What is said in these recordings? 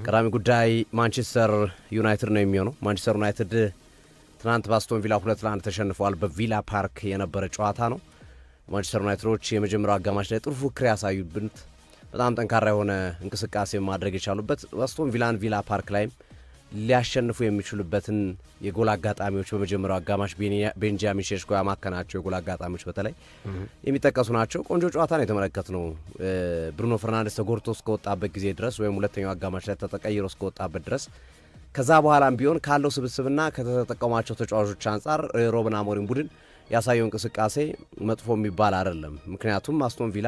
ቀዳሚ ጉዳይ ማንቸስተር ዩናይትድ ነው የሚሆነው። ማንቸስተር ዩናይትድ ትናንት በአስቶን ቪላ 2-1 ተሸንፈዋል። በቪላ ፓርክ የነበረ ጨዋታ ነው። ማንቸስተር ዩናይትዶች የመጀመሪያው አጋማሽ ላይ ጥሩ ፉክክር ያሳዩበት፣ በጣም ጠንካራ የሆነ እንቅስቃሴ ማድረግ የቻሉበት፣ አስቶን ቪላን ቪላ ፓርክ ላይም ሊያሸንፉ የሚችሉበትን የጎል አጋጣሚዎች በመጀመሪያው አጋማሽ ቤንጃሚን ሼሽኮ ያማከናቸው የጎል አጋጣሚዎች በተለይ የሚጠቀሱ ናቸው። ቆንጆ ጨዋታ ነው የተመለከትነው። ብሩኖ ፈርናንዴስ ተጎድቶ እስከወጣበት ጊዜ ድረስ ወይም ሁለተኛው አጋማሽ ላይ ተቀይሮ እስከወጣበት ድረስ ከዛ በኋላም ቢሆን ካለው ስብስብና ከተጠቀሟቸው ተጫዋቾች አንጻር ሮበን አሞሪም ቡድን ያሳየው እንቅስቃሴ መጥፎ የሚባል አይደለም። ምክንያቱም አስቶን ቪላ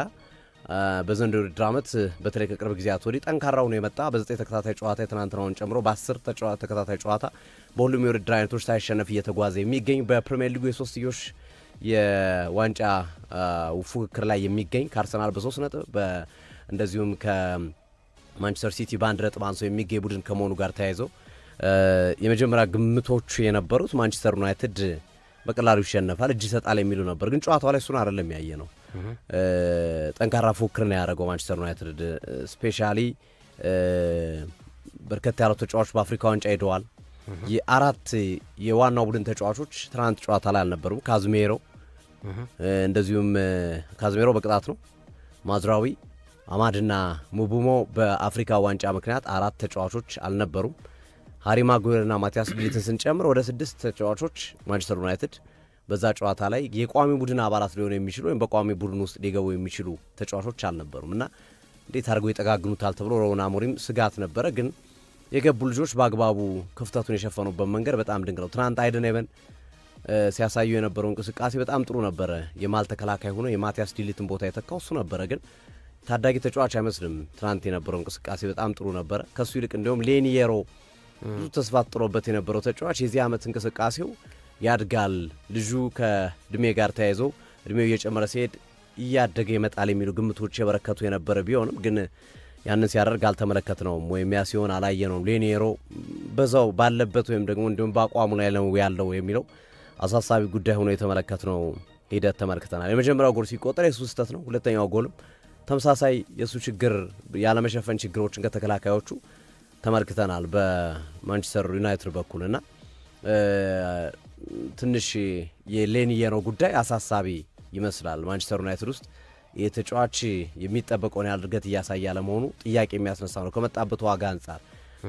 በዘንድሮው ውድድር ዓመት በተለይ ከቅርብ ጊዜያት ወዲህ ጠንካራው ነው የመጣ በ9 ተከታታይ ጨዋታ የትናንትናውን ጨምሮ በ10 ተከታታይ ጨዋታ በሁሉም የውድድር አይነቶች ሳይሸነፍ እየተጓዘ የሚገኝ በፕሪሚየር ሊጉ የሶስትዮሽ የዋንጫ ፉክክር ላይ የሚገኝ ከአርሰናል በ3 ነጥብ እንደዚሁም ከማንቸስተር ሲቲ በ1 ነጥብ አንሶ የሚገኝ ቡድን ከመሆኑ ጋር ተያይዘው የመጀመሪያ ግምቶቹ የነበሩት ማንቸስተር ዩናይትድ በቀላሉ ይሸነፋል፣ እጅ ይሰጣል የሚሉ ነበር። ግን ጨዋታው ላይ እሱን አይደለም ያየ ነው። ጠንካራ ፉክክር ነው ያደረገው ማንቸስተር ዩናይትድ። ስፔሻሊ በርከት ያለው ተጫዋቾች በአፍሪካ ዋንጫ ሄደዋል። የአራት የዋናው ቡድን ተጫዋቾች ትናንት ጨዋታ ላይ አልነበሩም። ካዝሜሮ እንደዚሁም ካዝሜሮ በቅጣት ነው። ማዝራዊ፣ አማድና ሙቡሞ በአፍሪካ ዋንጫ ምክንያት 4 ተጫዋቾች አልነበሩም። ሃሪ ማጉዌርና ማቲያስ ዲሊትን ስንጨምር ወደ 6 ተጫዋቾች ማንቸስተር ዩናይትድ በዛ ጨዋታ ላይ የቋሚ ቡድን አባላት ሊሆኑ የሚችሉ ወይም በቋሚ ቡድን ውስጥ ሊገቡ የሚችሉ ተጫዋቾች አልነበሩም እና እንዴት አድርገው ይጠጋግኑታል ተብሎ ሮበን አሞሪም ስጋት ነበረ። ግን የገቡ ልጆች በአግባቡ ክፍተቱን የሸፈኑበት መንገድ በጣም ድንቅ ነው። ትናንት አይደን ኤቨን ሲያሳዩ የነበረው እንቅስቃሴ በጣም ጥሩ ነበረ። የማል ተከላካይ ሆኖ የማቲያስ ዲሊትን ቦታ የተካው እሱ ነበረ። ግን ታዳጊ ተጫዋች አይመስልም። ትናንት የነበረው እንቅስቃሴ በጣም ጥሩ ነበረ። ከሱ ይልቅ እንዲሁም ሌኒየሮ ብዙ ተስፋ ጥሮበት የነበረው ተጫዋች የዚህ ዓመት እንቅስቃሴው ያድጋል፣ ልጁ ከእድሜ ጋር ተያይዞ እድሜው እየጨመረ ሲሄድ እያደገ ይመጣል የሚሉ ግምቶች የበረከቱ የነበረ ቢሆንም ግን ያንን ሲያደርግ አልተመለከትነውም ወይም ያ ሲሆን አላየነውም። ሌኒየሮ በዛው ባለበት ወይም ደግሞ እንዲሁም በአቋሙ ላይ ነው ያለው የሚለው አሳሳቢ ጉዳይ ሆኖ የተመለከትነው ሂደት ተመልክተናል። የመጀመሪያው ጎል ሲቆጠር የሱ ስህተት ነው። ሁለተኛው ጎልም ተመሳሳይ የሱ ችግር ያለመሸፈን ችግሮችን ከተከላካዮቹ ተመልክተናል በማንቸስተር ዩናይትድ በኩልና ትንሽ የሌኒየሮ ጉዳይ አሳሳቢ ይመስላል። ማንቸስተር ዩናይትድ ውስጥ የተጫዋች የሚጠበቀውን ያህል እድገት እያሳየ ለመሆኑ ጥያቄ የሚያስነሳ ነው። ከመጣበት ዋጋ አንጻር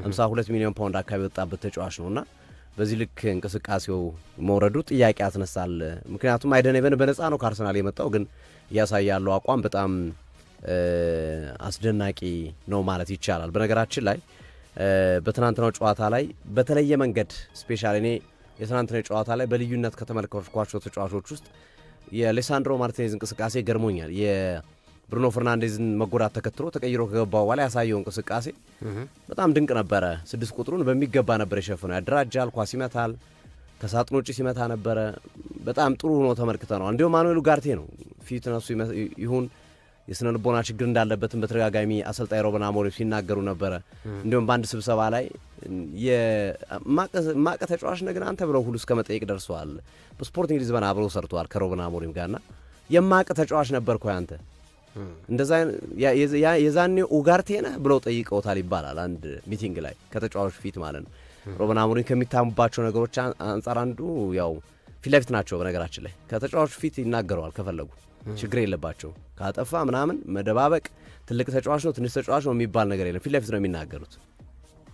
52 ሚሊዮን ፓውንድ አካባቢ የወጣበት ተጫዋች ነውና በዚህ ልክ እንቅስቃሴው መውረዱ ጥያቄ ያስነሳል። ምክንያቱም አይደን ኤቨን በነፃ ነው ከአርሰናል የመጣው፣ ግን እያሳየ ያለው አቋም በጣም አስደናቂ ነው ማለት ይቻላል። በነገራችን ላይ በትናንትናው ጨዋታ ላይ በተለየ መንገድ ስፔሻል እኔ የትናንትናው ጨዋታ ላይ በልዩነት ከተመለከቷቸው ተጫዋቾች ውስጥ የሌሳንድሮ ማርቲኔዝ እንቅስቃሴ ገርሞኛል። የብሩኖ ፈርናንዴዝን መጎዳት ተከትሎ ተቀይሮ ከገባው በኋላ ያሳየው እንቅስቃሴ በጣም ድንቅ ነበረ። 6 ቁጥሩን በሚገባ ነበር የሸፈነው። ያደራጃል፣ ኳስ ይመታል፣ ከሳጥን ውጭ ሲመታ ነበረ። በጣም ጥሩ ሆኖ ተመልክተነዋል። እንዲሁም ማኑኤል ኡጋርቴ ነው ፊትነሱ ይሁን የስነ ልቦና ችግር እንዳለበትም በተደጋጋሚ አሰልጣኝ ሮበን አሞሪም ሲናገሩ ነበረ። እንዲሁም በአንድ ስብሰባ ላይ የማቀ ተጫዋች ነግን አንተ ብለው ሁሉ እስከ መጠየቅ ደርሰዋል። በስፖርቲንግ ሊዝበን አብረው ሰርተዋል ከሮበን አሞሪም ጋርና የማቀ ተጫዋች ነበርኩ አንተ እንደዛ የዛኔ ኡጋርቴ ነህ ብለው ጠይቀውታል ይባላል አንድ ሚቲንግ ላይ ከተጫዋቾች ፊት ማለት ነው። ሮበን አሞሪም ከሚታሙባቸው ነገሮች አንጻር አንዱ ያው ፊት ለፊት ናቸው። በነገራችን ላይ ከተጫዋቾች ፊት ይናገረዋል ከፈለጉ ችግር የለባቸው። ካጠፋ ምናምን መደባበቅ ትልቅ ተጫዋች ነው ትንሽ ተጫዋች ነው የሚባል ነገር የለም። ፊት ለፊት ነው የሚናገሩት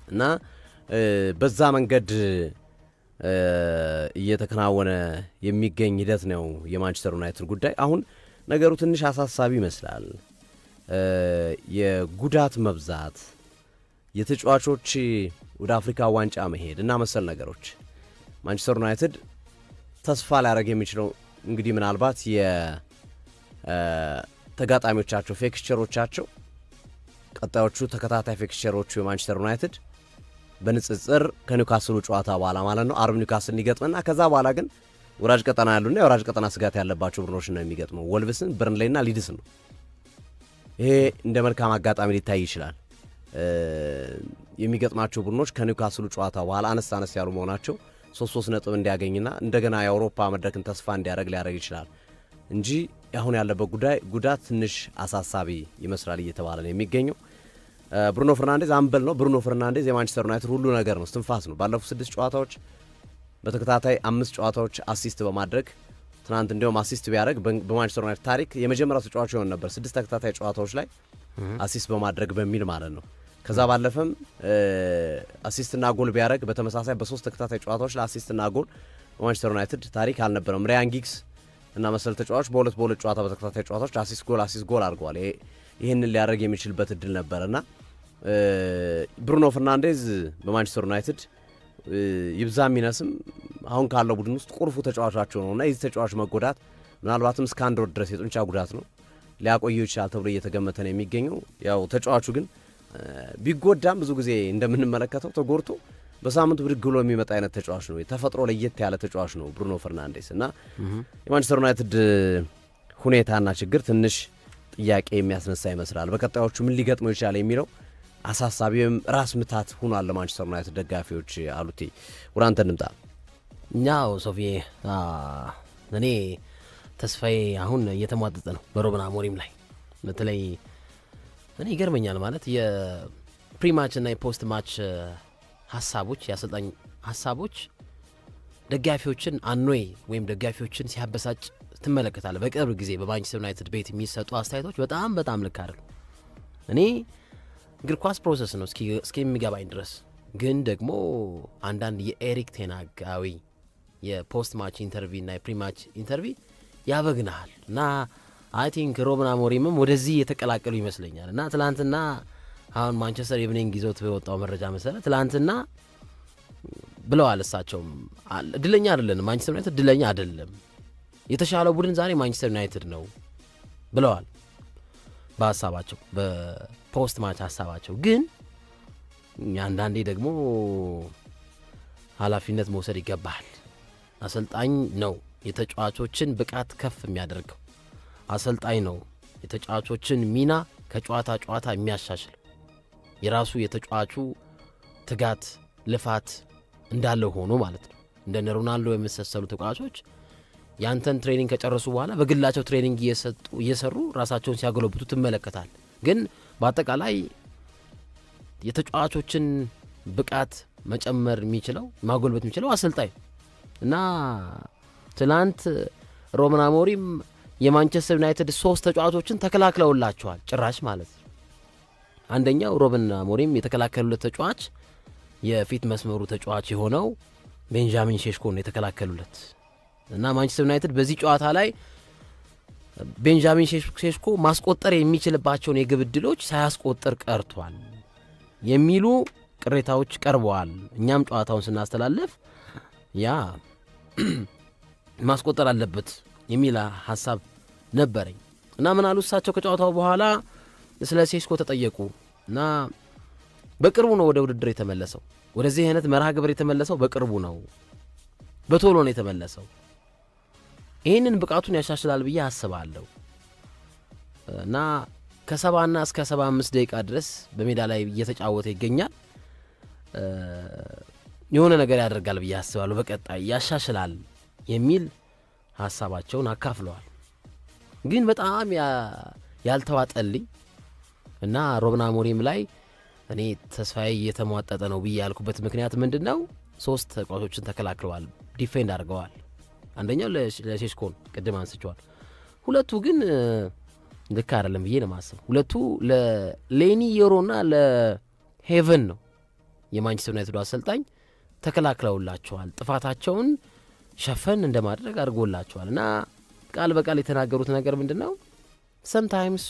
እና በዛ መንገድ እየተከናወነ የሚገኝ ሂደት ነው የማንቸስተር ዩናይትድ ጉዳይ። አሁን ነገሩ ትንሽ አሳሳቢ ይመስላል። የጉዳት መብዛት፣ የተጫዋቾች ወደ አፍሪካ ዋንጫ መሄድ እና መሰል ነገሮች ማንቸስተር ዩናይትድ ተስፋ ሊያደርግ የሚችለው እንግዲህ ምናልባት ተጋጣሚዎቻቸው ፊክስቸሮቻቸው ቀጣዮቹ ተከታታይ ፊክስቸሮቹ የማንቸስተር ዩናይትድ በንጽጽር ከኒውካስሉ ጨዋታ በኋላ ማለት ነው አርብ ኒውካስል ሊገጥምና ከዛ በኋላ ግን ወራጅ ቀጠና ያሉና የወራጅ ቀጠና ስጋት ያለባቸው ቡድኖች ነው የሚገጥመው። ወልቭስን፣ በርንሌይና ሊድስን ነው። ይሄ እንደ መልካም አጋጣሚ ሊታይ ይችላል። የሚገጥማቸው ቡድኖች ከኒውካስሉ ጨዋታ በኋላ አነስ ያሉ መሆናቸው 3 ነጥብ እንዲያገኝና እንደገና የአውሮፓ መድረክን ተስፋ ሊያደርግ ይችላል እንጂ አሁን ያለበት ጉዳት ትንሽ አሳሳቢ ይመስላል እየተባለ ነው የሚገኘው። ብሩኖ ፈርናንዴዝ አምበል ነው። ብሩኖ ፈርናንዴዝ የማንቸስተር ዩናይትድ ሁሉ ነገር ነው፣ እስትንፋስ ነው። ባለፉት 6 ጨዋታዎች በተከታታይ 5 ጨዋታዎች አሲስት በማድረግ ትናንት እንዲያውም አሲስት ቢያደርግ በማንቸስተር ዩናይትድ ታሪክ የመጀመሪያው ተጫዋች ይሆን ነበር 6 ተከታታይ ጨዋታዎች ላይ አሲስት በማድረግ በሚል ማለት ነው። ከዛ ባለፈም አሲስትና ጎል ቢያደርግ በተመሳሳይ በ3 ተከታታይ ጨዋታዎች ላይ አሲስትና ጎል በማንቸስተር ዩናይትድ ታሪክ አልነበረም። ሪያን ጊግስ እና መሰል ተጫዋች በሁለት ጨዋታ በተከታታይ ጨዋታዎች አሲስት ጎል አድርገዋል። ይህንን ሊያደርግ የሚችልበት እድል ነበርና ብሩኖ ፈርናንዴዝ በማንቸስተር ዩናይትድ ይብዛ ሚነስም አሁን ካለው ቡድን ውስጥ ቁልፉ ተጫዋቻቸው ነውና የዚህ ተጫዋች መጎዳት ምናልባትም እስከ 1 ወር ድረስ የጡንቻ ጉዳት ነው ሊያቆየው ይችላል ተብሎ እየተገመተ ነው የሚገኘው። ያው ተጫዋቹ ግን ቢጎዳም ብዙ ጊዜ እንደምንመለከተው ተጎድቶ በሳምንቱ ብድግ ብሎ የሚመጣ አይነት ተጫዋች ነው። ተፈጥሮ ለየት ያለ ተጫዋች ነው ብሩኖ ፈርናንዴዝ እና የማንቸስተር ዩናይትድ ሁኔታና ችግር ትንሽ ጥያቄ የሚያስነሳ ይመስላል። በቀጣዮቹ ምን ሊገጥመው ይችላል የሚለው አሳሳቢም ራስ ምታት ሆኗል ለማንቸስተር ዩናይትድ ደጋፊዎች። አሉቴ ወደ አንተ እንምጣ። ያው ሶፊ እኔ ተስፋዬ አሁን እየተሟጠጠ ነው በሩበን አሞሪም ላይ። በተለይ እኔ ይገርመኛል ማለት የፕሪማች እና የፖስት ማች ሀሳቦች የአሰልጣኝ ሀሳቦች ደጋፊዎችን አኖይ ወይም ደጋፊዎችን ሲያበሳጭ ትመለከታለህ። በቅርብ ጊዜ በማንቸስተር ዩናይትድ ቤት የሚሰጡ አስተያየቶች በጣም ልክ አይደሉም። እኔ እግር ኳስ ፕሮሰስ ነው እስከሚገባኝ ድረስ፣ ግን ደግሞ አንዳንድ የኤሪክ ቴናጋዊ የፖስት ማች ኢንተርቪ እና የፕሪማች ኢንተርቪ ያበግናል እና አይ ቲንክ ሩበን አሞሪምም ወደዚህ የተቀላቀሉ ይመስለኛል። እና ትላንትና አሁን ማንቸስተር ኢቭኒንግ ይዞት በወጣው መረጃ መሰረት ትላንትና ብለዋል እሳቸውም እድለኛ አይደለንም፣ ማንቸስተር ዩናይትድ እድለኛ አይደለም፣ የተሻለው ቡድን ዛሬ ማንቸስተር ዩናይትድ ነው ብለዋል በሀሳባቸው በፖስት ማች ሀሳባቸው። ግን አንዳንዴ ደግሞ ኃላፊነት መውሰድ ይገባል። አሰልጣኝ ነው የተጫዋቾችን ብቃት ከፍ የሚያደርገው፣ አሰልጣኝ ነው የተጫዋቾችን ሚና ከጨዋታ የሚያሻሽል፣ የራሱ የተጫዋቹ ትጋት ልፋት እንዳለው ሆኖ ማለት ነው። እንደነ ሮናልዶ የመሰሰሉ ተጫዋቾች ያንተን ትሬኒንግ ከጨረሱ በኋላ በግላቸው ትሬኒንግ እየሰሩ ራሳቸውን ሲያጎለብቱ ትመለከታል። ግን በአጠቃላይ የተጫዋቾችን ብቃት መጨመር የሚችለው ማጎልበት የሚችለው አሰልጣኝ እና ትላንት ሩበን አሞሪም የማንቸስተር ዩናይትድ 3 ተጫዋቾችን ተከላክለውላቸዋል ጭራሽ ማለት ነው። አንደኛው ሩበን አሞሪም የተከላከሉለት ተጫዋች የፊት መስመሩ ተጫዋች የሆነው ቤንጃሚን ሼሽኮ ነው የተከላከሉለት እና ማንቸስተር ዩናይትድ በዚህ ጨዋታ ላይ ቤንጃሚን ሼሽኮ ማስቆጠር የሚችልባቸውን የግብ ዕድሎች ሳያስቆጥር ቀርቷል የሚሉ ቅሬታዎች ቀርበዋል። እኛም ጨዋታውን ስናስተላለፍ ያ ማስቆጠር አለበት የሚል ሀሳብ ነበረኝ እና ምን አሉ እሳቸው ከጨዋታው በኋላ ስለ ሼሽኮ ተጠየቁ እና በቅርቡ ነው ወደ ውድድር የተመለሰው፣ ወደዚህ አይነት መርሃ ግብር የተመለሰው በቅርቡ ነው፣ በቶሎ ነው የተመለሰው፣ ይህንን ብቃቱን ያሻሽላል ብዬ አስባለሁ እና ከ70 እስከ 75 ደቂቃ ድረስ በሜዳ ላይ እየተጫወተ ይገኛል፣ የሆነ ነገር ያደርጋል ብዬ አስባለሁ፣ በቀጣይ ያሻሽላል የሚል ሀሳባቸውን አካፍለዋል። ግን በጣም ያልተዋጠልኝ እና ሩበን አሞሪም ላይ እኔ ተስፋዬ እየተሟጠጠ ነው ብዬ ያልኩበት ምክንያት ምንድን ነው? 3 ተጫዋቾችን ተከላክለዋል፣ ዲፌንድ አድርገዋል። አንደኛው ለሼሽኮን ቅድም አንስቸዋል። 2 ግን ልክ አይደለም ብዬ ነው ማስብ። 2 ለሌኒ ዮሮና ለሄቨን ነው የማንቸስተር ዩናይትድ አሰልጣኝ ተከላክለውላቸዋል። ጥፋታቸውን ሸፈን እንደማድረግ አድርጎላቸዋል እና ቃል በቃል የተናገሩት ነገር ምንድን ነው? sometimes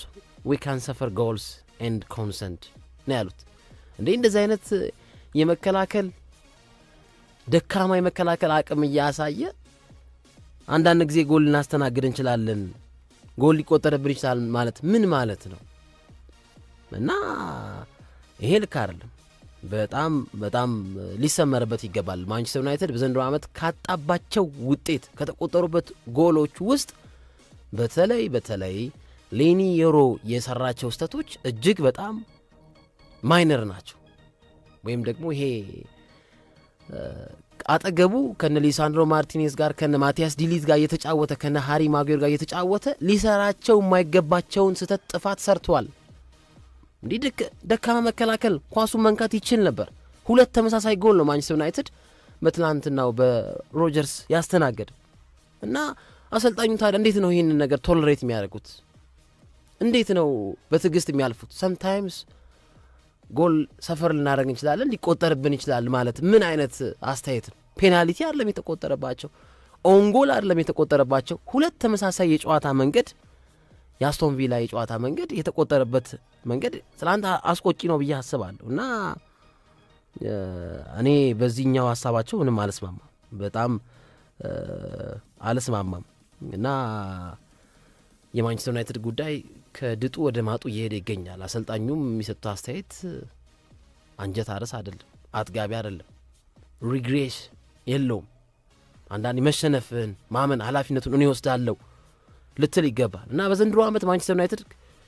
we can suffer goals and consent ነው ያሉት። እንደዚህ አይነት የመከላከል ደካማ የመከላከል አቅም እያሳየ አንዳንድ ጊዜ ጎል ልናስተናግድ እንችላለን፣ ጎል ሊቆጠርብን ይችላል ማለት ምን ማለት ነው? እና ይሄ ልክ አይደለም። በጣም ሊሰመርበት ይገባል። ማንቸስተር ዩናይትድ በዘንድሮ ዓመት ካጣባቸው ውጤት ከተቆጠሩበት ጎሎች ውስጥ በተለይ ሌኒ ዮሮ የሰራቸው ስህተቶች እጅግ በጣም ማይነር ናቸው። ወይም ደግሞ ይሄ አጠገቡ ከነ ሊሳንድሮ ማርቲኔዝ ጋር ከነ ማቲያስ ዲሊት ጋር እየተጫወተ ከነ ሃሪ ማጉዌር ጋር እየተጫወተ ሊሰራቸው የማይገባቸውን ስህተት ጥፋት ሰርቷል። እንዲህ ደካማ መከላከል ኳሱን መንካት ይችል ነበር። 2 ተመሳሳይ ጎል ነው ማንቸስተር ዩናይትድ በትናንትናው በሮጀርስ ያስተናገደ እና አሰልጣኙ ታዲያ እንዴት ነው ይህንን ነገር ቶለሬት የሚያደርጉት? እንዴት ነው በትዕግስት የሚያልፉት? ሰምታይምስ ጎል ሰፈር ልናደርግ እንችላለን፣ ሊቆጠርብን ይችላል ማለት ምን አይነት አስተያየት ነው? ፔናልቲ አይደለም የተቆጠረባቸው፣ ኦንጎል አይደለም የተቆጠረባቸው። 2 ተመሳሳይ የጨዋታ መንገድ የአስቶን ቪላ የጨዋታ መንገድ የተቆጠረበት መንገድ ትናንት አስቆጪ ነው ብዬ አስባለሁ እና እኔ በዚህኛው ሀሳባቸው ምንም አልስማማም፣ በጣም አልስማማም እና የማንቸስተር ዩናይትድ ጉዳይ ከድጡ ወደ ማጡ እየሄደ ይገኛል። አሰልጣኙም የሚሰጡት አስተያየት አንጀት አርስ አይደለም፣ አጥጋቢ አይደለም፣ ሪግሬስ የለውም። አንዳንድ መሸነፍን ማመን ኃላፊነቱን እኔ ወስዳለሁ ልትል ይገባል እና በዘንድሮ ዓመት ማንቸስተር ዩናይትድ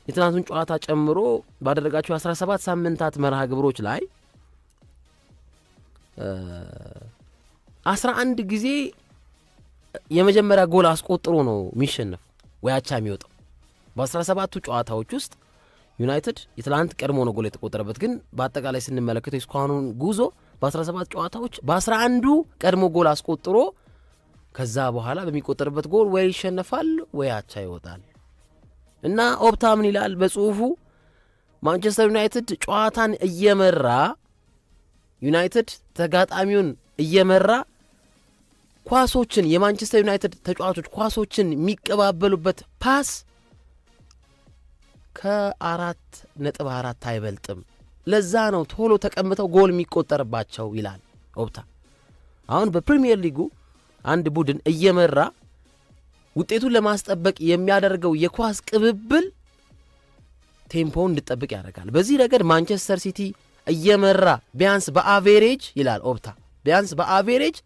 የትናንቱን ጨዋታ ጨምሮ ባደረጋቸው 17 ሳምንታት መርሃ ግብሮች ላይ 11 ጊዜ የመጀመሪያ ጎል አስቆጥሮ ነው የሚሸነፍ ወይ አቻ የሚወጣው። በ17ቱ ጨዋታዎች ውስጥ ዩናይትድ የትላንት ቀድሞ ነው ጎል የተቆጠረበት፣ ግን በአጠቃላይ ስንመለከተው እስካሁኑን ጉዞ በ17 ጨዋታዎች በ11ዱ ቀድሞ ጎል አስቆጥሮ ከዛ በኋላ በሚቆጠርበት ጎል ወይ ይሸነፋል ወይ አቻ ይወጣል እና ኦፕታ ምን ይላል በጽሁፉ? ማንቸስተር ዩናይትድ ጨዋታን እየመራ ዩናይትድ ተጋጣሚውን እየመራ ኳሶችን የማንቸስተር ዩናይትድ ተጫዋቾች ኳሶችን የሚቀባበሉበት ፓስ ከ4.4 አይበልጥም። ለዛ ነው ቶሎ ተቀምጠው ጎል የሚቆጠርባቸው ይላል ኦፕታ። አሁን በፕሪሚየር ሊጉ አንድ ቡድን እየመራ ውጤቱን ለማስጠበቅ የሚያደርገው የኳስ ቅብብል ቴምፖውን እንዲጠብቅ ያደርጋል። በዚህ ረገድ ማንቸስተር ሲቲ እየመራ ቢያንስ በአቬሬጅ ይላል ኦፕታ፣ ቢያንስ በአቬሬጅ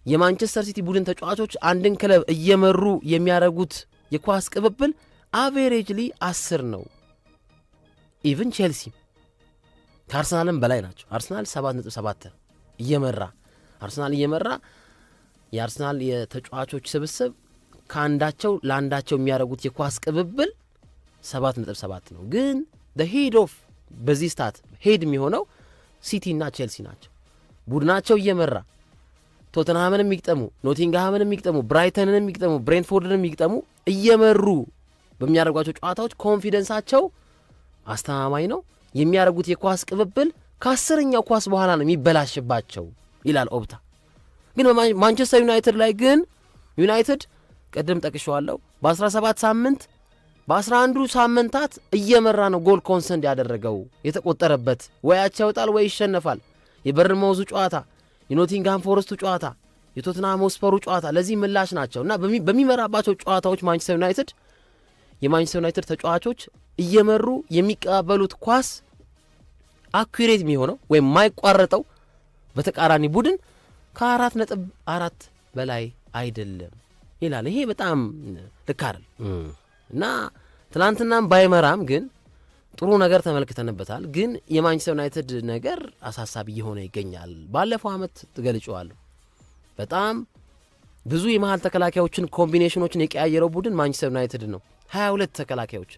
የማንቸስተር ሲቲ ቡድን ተጫዋቾች አንድን ክለብ እየመሩ የሚያደርጉት የኳስ ቅብብል አቬሬጅሊ 10 ነው። ኢቭን ቼልሲ ከአርሰናልም በላይ ናቸው። አርሰናል 7.7 እየመራ አርሰናል እየመራ የአርሰናል የተጫዋቾች ስብስብ ከአንዳቸው ለአንዳቸው የሚያደርጉት የኳስ ቅብብል 7.7 ነው። ግን ሄድ ኦፍ በዚህ ስታት ሄድ የሚሆነው ሲቲ እና ቼልሲ ናቸው። ቡድናቸው እየመራ ቶተንሃምን የሚግጠሙ፣ ኖቲንግሃምን የሚግጠሙ፣ ብራይተንን የሚግጠሙ፣ ብሬንትፎርድን የሚግጠሙ እየመሩ በሚያደርጓቸው ጨዋታዎች ኮንፊደንሳቸው አስተማማኝ ነው። የሚያደርጉት የኳስ ቅብብል ከ10ኛው ኳስ በኋላ ነው የሚበላሽባቸው ይላል ኦፕታ። ግን ማንቸስተር ዩናይትድ ላይ ግን ዩናይትድ ቀደም ጠቅሼዋለሁ በ17 ሳምንት በ11 ሳምንታት እየመራ ነው ጎል ኮንሰንት ያደረገው የተቆጠረበት። ወይ አቻ ይወጣል ወይ ይሸነፋል። የበርንማውዙ ጨዋታ፣ የኖቲንግሃም ፎረስቱ ጨዋታ፣ የቶትንሃም ሆስፐሩ ጨዋታ ለዚህ ምላሽ ናቸው እና በሚመራባቸው ጨዋታዎች የማንቸስተር ዩናይትድ ተጫዋቾች እየመሩ የሚቀባበሉት ኳስ አኩሬት የሚሆነው ወይም የማይቋረጠው በተቃራኒ ቡድን ከ4.4 በላይ አይደለም ይላል። ይሄ በጣም ልክ አይደል እና ትናንትናም ባይመራም ግን ጥሩ ነገር ተመልክተንበታል። ግን የማንቸስተር ዩናይትድ ነገር አሳሳቢ እየሆነ ይገኛል። ባለፈው ዓመት ትገልጨዋለሁ በጣም ብዙ የመሃል ተከላካዮችን ኮምቢኔሽኖችን የቀያየረው ቡድን ማንቸስተር ዩናይትድ ነው። 22 ተከላካዮች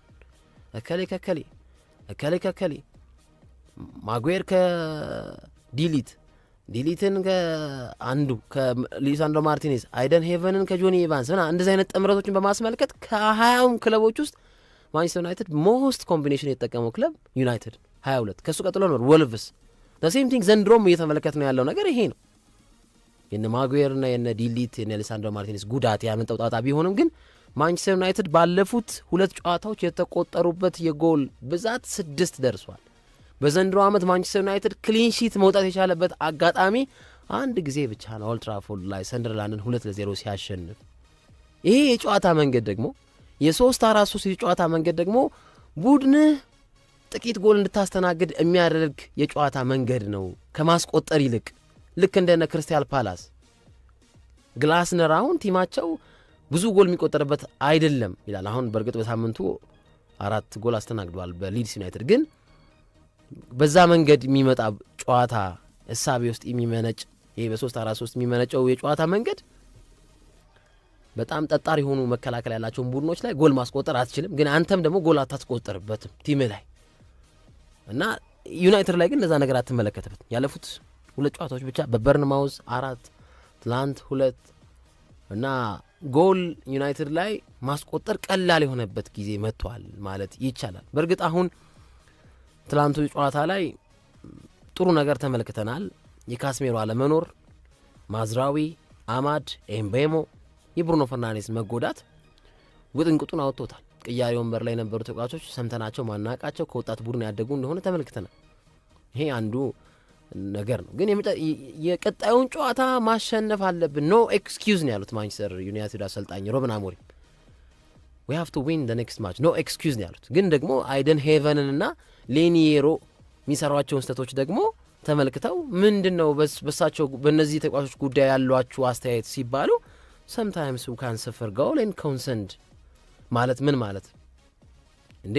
እከሌ ማጉዌር ዲሊትን ከአንዱ ከሊሳንድሮ ማርቲኔዝ፣ አይደን ሄቨንን ከጆኒ ኤቫንስ እንደዚህ አይነት ጥምረቶችን በማስመልከት ከ20 ክለቦች ውስጥ ማንቸስተር ዩናይትድ ሞስት ኮምቢኔሽን የተጠቀመው ክለብ ዩናይትድ 22። ከሱ ቀጥሎ ነው ወልቭስ። ሴም ቲንግ ዘንድሮም እየተመለከት ነው ያለው ነገር ይሄ ነው። የነ ማጉዌርና የነ ዲሊት የነ ሊሳንድሮ ማርቲኔዝ ጉዳት ያመጣው ጣጣ ቢሆንም ግን ማንቸስተር ዩናይትድ ባለፉት 2 ጨዋታዎች የተቆጠሩበት የጎል ብዛት 6 ደርሷል። በዘንድሮ ዓመት ማንቸስተር ዩናይትድ ክሊንሺት መውጣት የቻለበት አጋጣሚ አንድ ጊዜ ብቻ ነው፣ ኦልድ ትራፎርድ ላይ ሰንደርላንድን 2-0 ሲያሸንፍ። ይሄ የጨዋታ መንገድ ደግሞ የ3-4-3 የጨዋታ መንገድ ደግሞ ቡድንህ ጥቂት ጎል እንድታስተናግድ የሚያደርግ የጨዋታ መንገድ ነው ከማስቆጠር ይልቅ። ልክ እንደነ ክሪስታል ፓላስ ግላስነር አሁን ቲማቸው ብዙ ጎል የሚቆጠርበት አይደለም ይላል። አሁን በእርግጥ በሳምንቱ 4 ጎል አስተናግደዋል በሊድስ ዩናይትድ። ግን በዛ መንገድ የሚመጣ ጨዋታ እሳቤ ውስጥ የሚመነጭ ይሄ በ3-4-3 የሚመነጨው የጨዋታ መንገድ በጣም ጠጣር የሆኑ መከላከል ያላቸውን ቡድኖች ላይ ጎል ማስቆጠር አትችልም። ግን አንተም ደግሞ ጎል አታስቆጠርበትም ቲም ላይ እና ዩናይትድ ላይ ግን እንደዛ ነገር አትመለከትበት። ያለፉት 2 ጨዋታዎች ብቻ በበርንማውዝ 4 ትላንት 2 እና ጎል ዩናይትድ ላይ ማስቆጠር ቀላል የሆነበት ጊዜ መጥቷል ማለት ይቻላል። በእርግጥ አሁን ትላንቱ ጨዋታ ላይ ጥሩ ነገር ተመልክተናል። የካስሜሮ አለመኖር፣ ማዝራዊ፣ አማድ፣ ኤምቤሞ፣ የብሩኖ ፈርናንዴስ መጎዳት ውጥንቅጡን አወጥቶታል። ቅያሬ ወንበር ላይ የነበሩ ተጫዋቾች ሰምተናቸው ማናቃቸው ከወጣት ቡድን ያደጉ እንደሆነ ተመልክተናል። ይሄ አንዱ ነገር ነው። ግን የቀጣዩን ጨዋታ ማሸነፍ አለብን፣ ኖ ኤክስኪውዝ ነው ያሉት ማንቸስተር ዩናይትድ አሰልጣኝ ሮበን አሞሪም። ዊ ሃቭ ቱ ዊን ዘ ኔክስት ማች፣ ኖ ኤክስኪውዝ ነው ያሉት። ግን ደግሞ አይደን ሄቨንን እና ሌኒየሮ የሚሰሯቸውን ስህተቶች ደግሞ ተመልክተው ምንድን ነው በሳቸው በእነዚህ ተጫዋቾች ጉዳይ ያሏችሁ አስተያየት ሲባሉ ሰምታይምስ ዊ ካን ሰፈር ጎል ኤንድ ኮንሰንድ ማለት ምን ማለት እንዴ?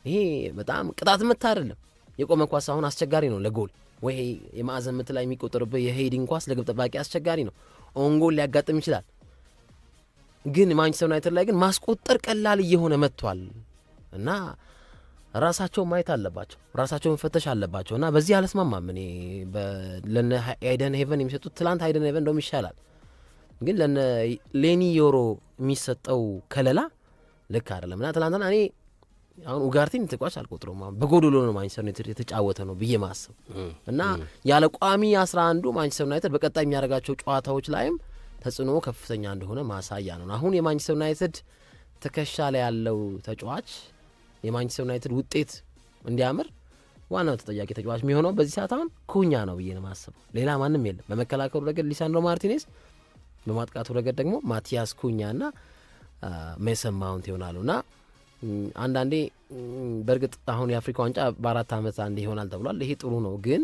ይሄ በጣም ቅጣት ምት አይደለም። የቆመ ኳስ አሁን አስቸጋሪ ነው ለጎል ወይ የማዕዘን ምት ላይ የሚቆጠርበት የሄዲንግ ኳስ ለግብ ጠባቂ አስቸጋሪ ነው። ኦንጎል ሊያጋጥም ይችላል። ግን ማንቸስተር ዩናይትድ ላይ ግን ማስቆጠር ቀላል እየሆነ መጥቷል እና ራሳቸው ማየት አለባቸው፣ ራሳቸው መፈተሽ አለባቸው እና በዚህ አልስማማም እኔ ለነ አይደን ሄቨን የሚሰጡት ትላንት አይደን ሄቨን እንደውም ይሻላል። ግን ለነ ሌኒ ዮሮ የሚሰጠው ከለላ ልክ አይደለም እና ትላንትና እኔ አሁን ኡጋርቲን ተቋጭ አልቆጥረውም። አሁን በጎዶሎ ነው ማንቸስተር ዩናይትድ የተጫወተ ነው ብዬ ማሰብ እና ያለ ቋሚ 11 ማንቸስተር ዩናይትድ በቀጣይ የሚያደርጋቸው ጨዋታዎች ላይም ተጽዕኖ ከፍተኛ እንደሆነ ማሳያ ነው። አሁን የማንቸስተር ዩናይትድ ትከሻ ላይ ያለው ተጫዋች የማንቸስተር ዩናይትድ ውጤት እንዲያምር ዋናው ተጠያቂ ተጫዋች የሚሆነው በዚህ ሰዓት አሁን ኩኛ ነው ብዬ ነው ማስበው። ሌላ ማንም የለም። በመከላከሉ ረገድ ሊሳንድሮ ማርቲኔዝ፣ በማጥቃቱ ረገድ ደግሞ ማቲያስ ኩኛ እና ሜሰን ማውንት ይሆናሉ እና አንዳንዴ በእርግጥ አሁን የአፍሪካ ዋንጫ በ4 ዓመት አንዴ ይሆናል ተብሏል። ይሄ ጥሩ ነው። ግን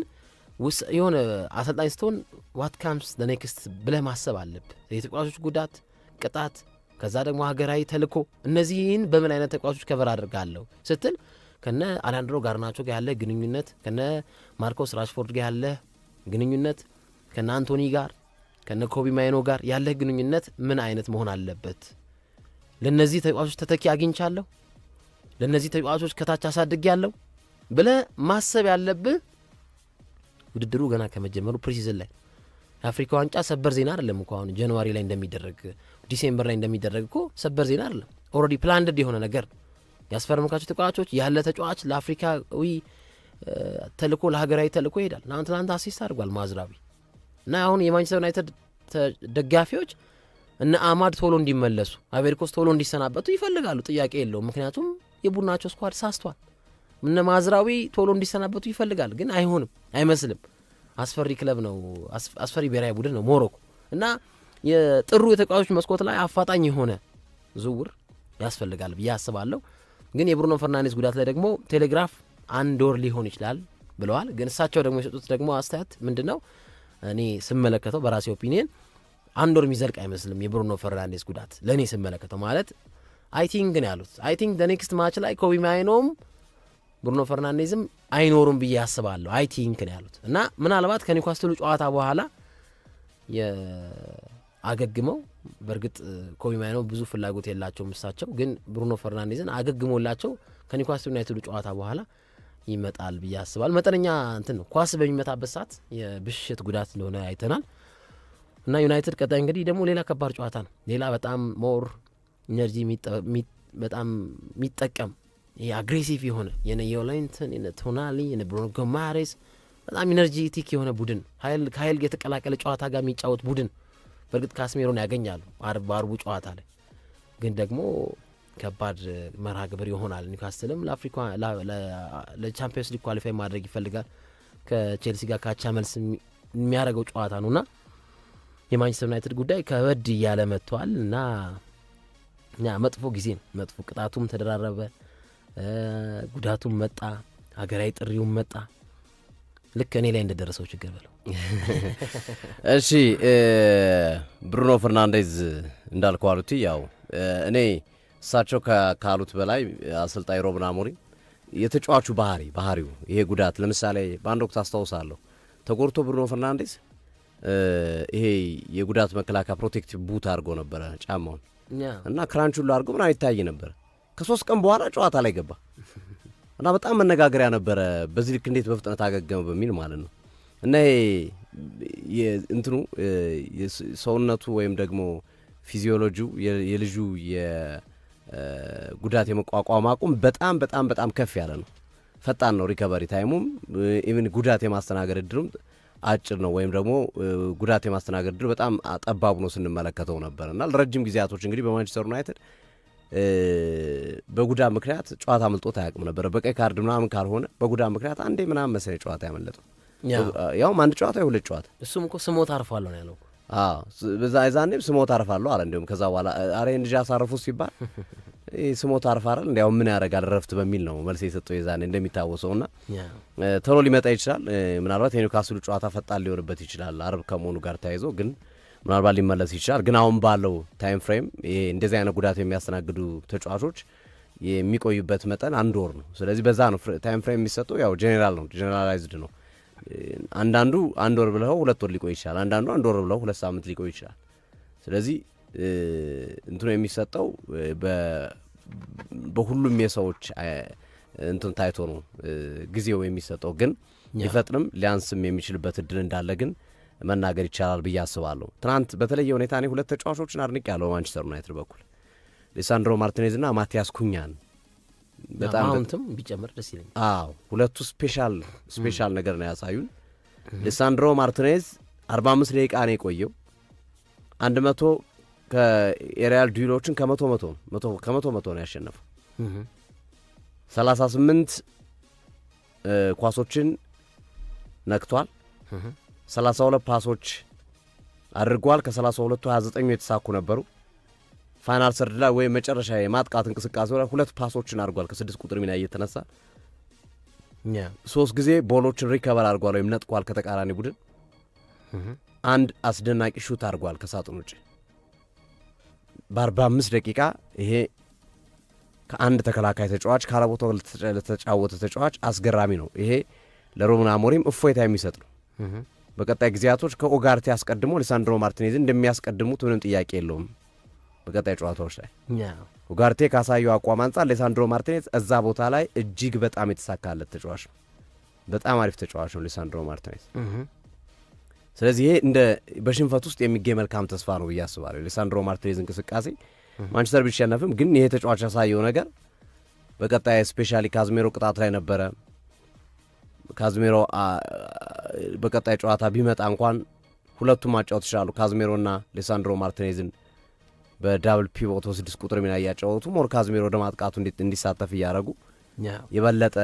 የሆነ አሰልጣኝ ስትሆን ዋት ካምስ ዘ ኔክስት ብለህ ማሰብ አለብህ። የተጫዋቾች ጉዳት፣ ቅጣት፣ ከዛ ደግሞ ሀገራዊ ተልእኮ፣ እነዚህን በምን አይነት ተጫዋቾች ከቨር አድርጋለሁ ስትል ከነ አሌሃንድሮ ጋርናቾ ጋር ያለ ግንኙነት፣ ከነ ማርኮስ ራሽፎርድ ጋር ያለ ግንኙነት፣ ከነ አንቶኒ ጋር ከነ ኮቢ ማይኖ ጋር ያለ ግንኙነት ምን አይነት መሆን አለበት? ለነዚህ ተጫዋቾች ተተኪ አግኝቻለሁ፣ ለነዚህ ተጫዋቾች ከታች አሳድግ ያለው ብለህ ማሰብ ያለብህ ውድድሩ ገና ከመጀመሩ ፕሪሲዝን ላይ የአፍሪካ ዋንጫ ሰበር ዜና አይደለም እኮ አሁን ጃንዋሪ ላይ እንደሚደረግ ዲሴምበር ላይ እንደሚደረግ እኮ ሰበር ዜና አይደለም። ኦልሬዲ ፕላንድ የሆነ ነገር ያስፈረምካቸው ተጫዋቾች ያለ ተጫዋች ለአፍሪካዊ ተልእኮ ለሀገራዊ ተልእኮ ይሄዳል። አሁን ትናንት አሲስት አድርጓል ማዝራዊ እና አሁን የማንቸስተር ዩናይትድ ደጋፊዎች እነ አማድ ቶሎ እንዲመለሱ አቬሪኮስ ቶሎ እንዲሰናበቱ ይፈልጋሉ። ጥያቄ የለውም። ምክንያቱም የቡድናቸው ስኳድ ሳስቷል። እነ ማዝራዊ ቶሎ እንዲሰናበቱ ይፈልጋል። ግን አይሆንም፣ አይመስልም። አስፈሪ ክለብ ነው፣ አስፈሪ ብሔራዊ ቡድን ነው ሞሮኮ እና የጥሩ የተጫዋቾች መስኮት ላይ አፋጣኝ የሆነ ዝውውር ያስፈልጋል ብዬ አስባለሁ። ግን የብሩኖ ፈርናንዴዝ ጉዳት ላይ ደግሞ ቴሌግራፍ 1 ወር ሊሆን ይችላል ብለዋል። ግን እሳቸው ደግሞ የሰጡት ደግሞ አስተያየት ምንድነው? እኔ ስመለከተው በራሴ ኦፒኒየን 1 ወር የሚዘልቅ አይመስልም የብሩኖ ፈርናንዴዝ ጉዳት ለእኔ ስመለከተው ማለት አይ ቲንክ ነው ያሉት። አይ ቲንክ ኔክስት ማች ላይ ኮቢ ማይኖም ብሩኖ ፈርናንዴዝም አይኖሩም ብዬ ያስባለሁ። አይ ቲንክ ነው ያሉት እና ምናልባት ከኒውካስትሉ ጨዋታ በኋላ አገግመው በእርግጥ ኮቢ ማይኖ ብዙ ፍላጎት የላቸውም እሳቸው፣ ግን ብሩኖ ፈርናንዴዝን አገግሞላቸው ከኒውካስትሉ ዩናይትዱ ጨዋታ በኋላ ይመጣል ብዬ አስባለሁ። መጠነኛ እንትን ነው ኳስ በሚመታበት ሰዓት የብሽት ጉዳት እንደሆነ አይተናል እና ዩናይትድ ቀጣይ እንግዲህ ደግሞ ሌላ ከባድ ጨዋታ ነው። ሌላ በጣም ሞር ኢነርጂ በጣም የሚጠቀም ይሄ አግሬሲቭ የሆነ የነ ዮላይንተን የነ ቶናሊ የነ ብሩኖ ጎማሬስ በጣም ኢነርጂቲክ የሆነ ቡድን ከኃይል የተቀላቀለ ጨዋታ ጋር የሚጫወት ቡድን። በእርግጥ ካስሜሮን ያገኛሉ በአርቡ ጨዋታ ላይ ግን ደግሞ ከባድ መርሃ ግብር ይሆናል። ኒውካስትልም ለአፍሪካ ለቻምፒየንስ ሊግ ኳሊፋይ ማድረግ ይፈልጋል። ከቼልሲ ጋር ካቻ መልስ የሚያደርገው ጨዋታ ነውና የማንቸስተር ዩናይትድ ጉዳይ ከበድ እያለ መጥቷል እና መጥፎ ጊዜ ነው። መጥፎ ቅጣቱም ተደራረበ፣ ጉዳቱም መጣ፣ ሀገራዊ ጥሪውም መጣ። ልክ እኔ ላይ እንደደረሰው ችግር በለው። እሺ ብሩኖ ፈርናንዴዝ እንዳልከው አሉት ያው እኔ እሳቸው ካሉት በላይ አሰልጣኝ ሮበን አሞሪም የተጫዋቹ ባህሪው ይሄ ጉዳት ለምሳሌ በአንድ ወቅት አስታውሳለሁ ተጎድቶ ብሩኖ ፈርናንዴዝ ይሄ የጉዳት መከላከያ ፕሮቴክቲቭ ቡት አድርጎ ነበረ ጫማውን እና ክራንች ሁሉ አድርጎ ምናምን ይታይ ነበር። ከ3 ቀን በኋላ ጨዋታ ላይ ገባ እና በጣም መነጋገሪያ ነበረ። በዚህ ልክ እንዴት በፍጥነት አገገመ በሚል ማለት ነው። እና ይሄ እንትኑ ሰውነቱ ወይም ደግሞ ፊዚዮሎጂው የልጁ የጉዳት የመቋቋም አቁም በጣም በጣም በጣም ከፍ ያለ ነው። ፈጣን ነው ሪከቨሪ ታይሙም፣ ኢቭን ጉዳት የማስተናገድ እድሉም አጭር ነው። ወይም ደግሞ ጉዳት የማስተናገድ እድሉ በጣም ጠባቡ ነው ስንመለከተው ነበር እና ለረጅም ጊዜያቶች እንግዲህ በማንቸስተር ዩናይትድ በጉዳት ምክንያት ጨዋታ አምልጦት አያውቅም ነበረ። በቀይ ካርድ ምናምን ካልሆነ በጉዳት ምክንያት አንዴ ምናምን መሰለኝ ጨዋታ ያመለጠው፣ ያውም አንድ ጨዋታ የሁለት ጨዋታ። እሱም እኮ ስሞት አርፋለሁ ነው ያለው። በዛ ዛኔም ስሞት አርፋለሁ አለ። እንዲሁም ከዛ በኋላ አሬ እንጂ አሳርፉ ሲባል ስሞት አርፋል እንዲያው ምን ያደርጋል ረፍት በሚል ነው መልስ የሰጠው የዛኔ እንደሚታወሰው። እና ቶሎ ሊመጣ ይችላል። ምናልባት የኒውካስሉ ጨዋታ ፈጣን ሊሆንበት ይችላል አርብ ከመሆኑ ጋር ተያይዞ፣ ግን ምናልባት ሊመለስ ይችላል። ግን አሁን ባለው ታይም ፍሬም ይሄ እንደዚህ አይነት ጉዳት የሚያስተናግዱ ተጫዋቾች የሚቆዩበት መጠን 1 ወር ነው። ስለዚህ በዛ ነው ታይም ፍሬም የሚሰጠው። ያው ጄኔራል ነው፣ ጄኔራላይዝድ ነው። አንዳንዱ 1 ወር ብለው 2 ወር ሊቆይ ይችላል። አንዳንዱ 1 ወር ብለው 2 ሳምንት ሊቆይ ይችላል። ስለዚህ እንትኑ የሚሰጠው በሁሉም የሰዎች እንትን ታይቶ ነው ጊዜው የሚሰጠው። ግን ሊፈጥንም ሊያንስም የሚችልበት እድል እንዳለ ግን መናገር ይቻላል ብዬ አስባለሁ። ትናንት በተለየ ሁኔታ እኔ 2 ተጫዋቾችን አድንቅ ያለው ማንቸስተር ዩናይትድ በኩል ሊሳንድሮ ማርቲኔዝ እና ማቲያስ ኩኛን በጣም ማውንትም ቢጨምር ደስ ይለኛል። ሁለቱ ስፔሻል ነገር ነው ያሳዩን። ሊሳንድሮ ማርቲኔዝ 45 ደቂቃ ነው የቆየው። 100 ከኤሪያል ዱሎችን ከመቶ ነው ያሸነፈው። 38 ኳሶችን ነክቷል። 32 ፓሶች አድርጓል። ከ32ቱ 29 የተሳኩ ነበሩ። ፋይናል ሰርድ ላይ ወይም መጨረሻ የማጥቃት እንቅስቃሴ ላይ 2 ፓሶችን አድርጓል ከ6 ቁጥር ሚና እየተነሳ 3 ጊዜ ቦሎችን ሪከቨር አድርጓል ወይም ነጥቋል ከተቃራኒ ቡድን። 1 አስደናቂ ሹት አድርጓል ከሳጥን ውጭ በ45 ደቂቃ። ይሄ ከአንድ ተከላካይ ተጫዋች ካለቦታው ለተጫወተ ተጫዋች አስገራሚ ነው። ይሄ ለሩበን አሞሪም እፎይታ የሚሰጥ ነው። በቀጣይ ጊዜያቶች ከኦጋርቴ አስቀድሞ ሊሳንድሮ ማርቲኔዝን እንደሚያስቀድሙት ምንም ጥያቄ የለውም። በቀጣይ ጨዋታዎች ላይ ኦጋርቴ ካሳየው አቋም አንጻር ሊሳንድሮ ማርቲኔዝ እዛ ቦታ ላይ እጅግ በጣም የተሳካለት ተጫዋች ነው። በጣም አሪፍ ተጫዋች ነው ሊሳንድሮ ማርቲኔዝ። ስለዚህ ይሄ እንደ በሽንፈት ውስጥ የሚገኝ መልካም ተስፋ ነው ብዬ አስባለሁ። ሊሳንድሮ ማርቲኔዝ እንቅስቃሴ ማንቸስተር ቢሸነፍም ግን ይሄ ተጫዋች ያሳየው ነገር በቀጣይ ስፔሻሊ ካዝሜሮ ቅጣት ላይ ነበረ። ካዝሜሮ በቀጣይ ጨዋታ ቢመጣ እንኳን ሁለቱም ማጫወት ይችላሉ። ካዝሜሮና ሊሳንድሮ ማርቲኔዝን በዳብል ፒቮት 6 ቁጥር ሚና እያጫወቱ ሞር ካዝሜሮ ወደ ማጥቃቱ እንዲሳተፍ እያደረጉ የበለጠ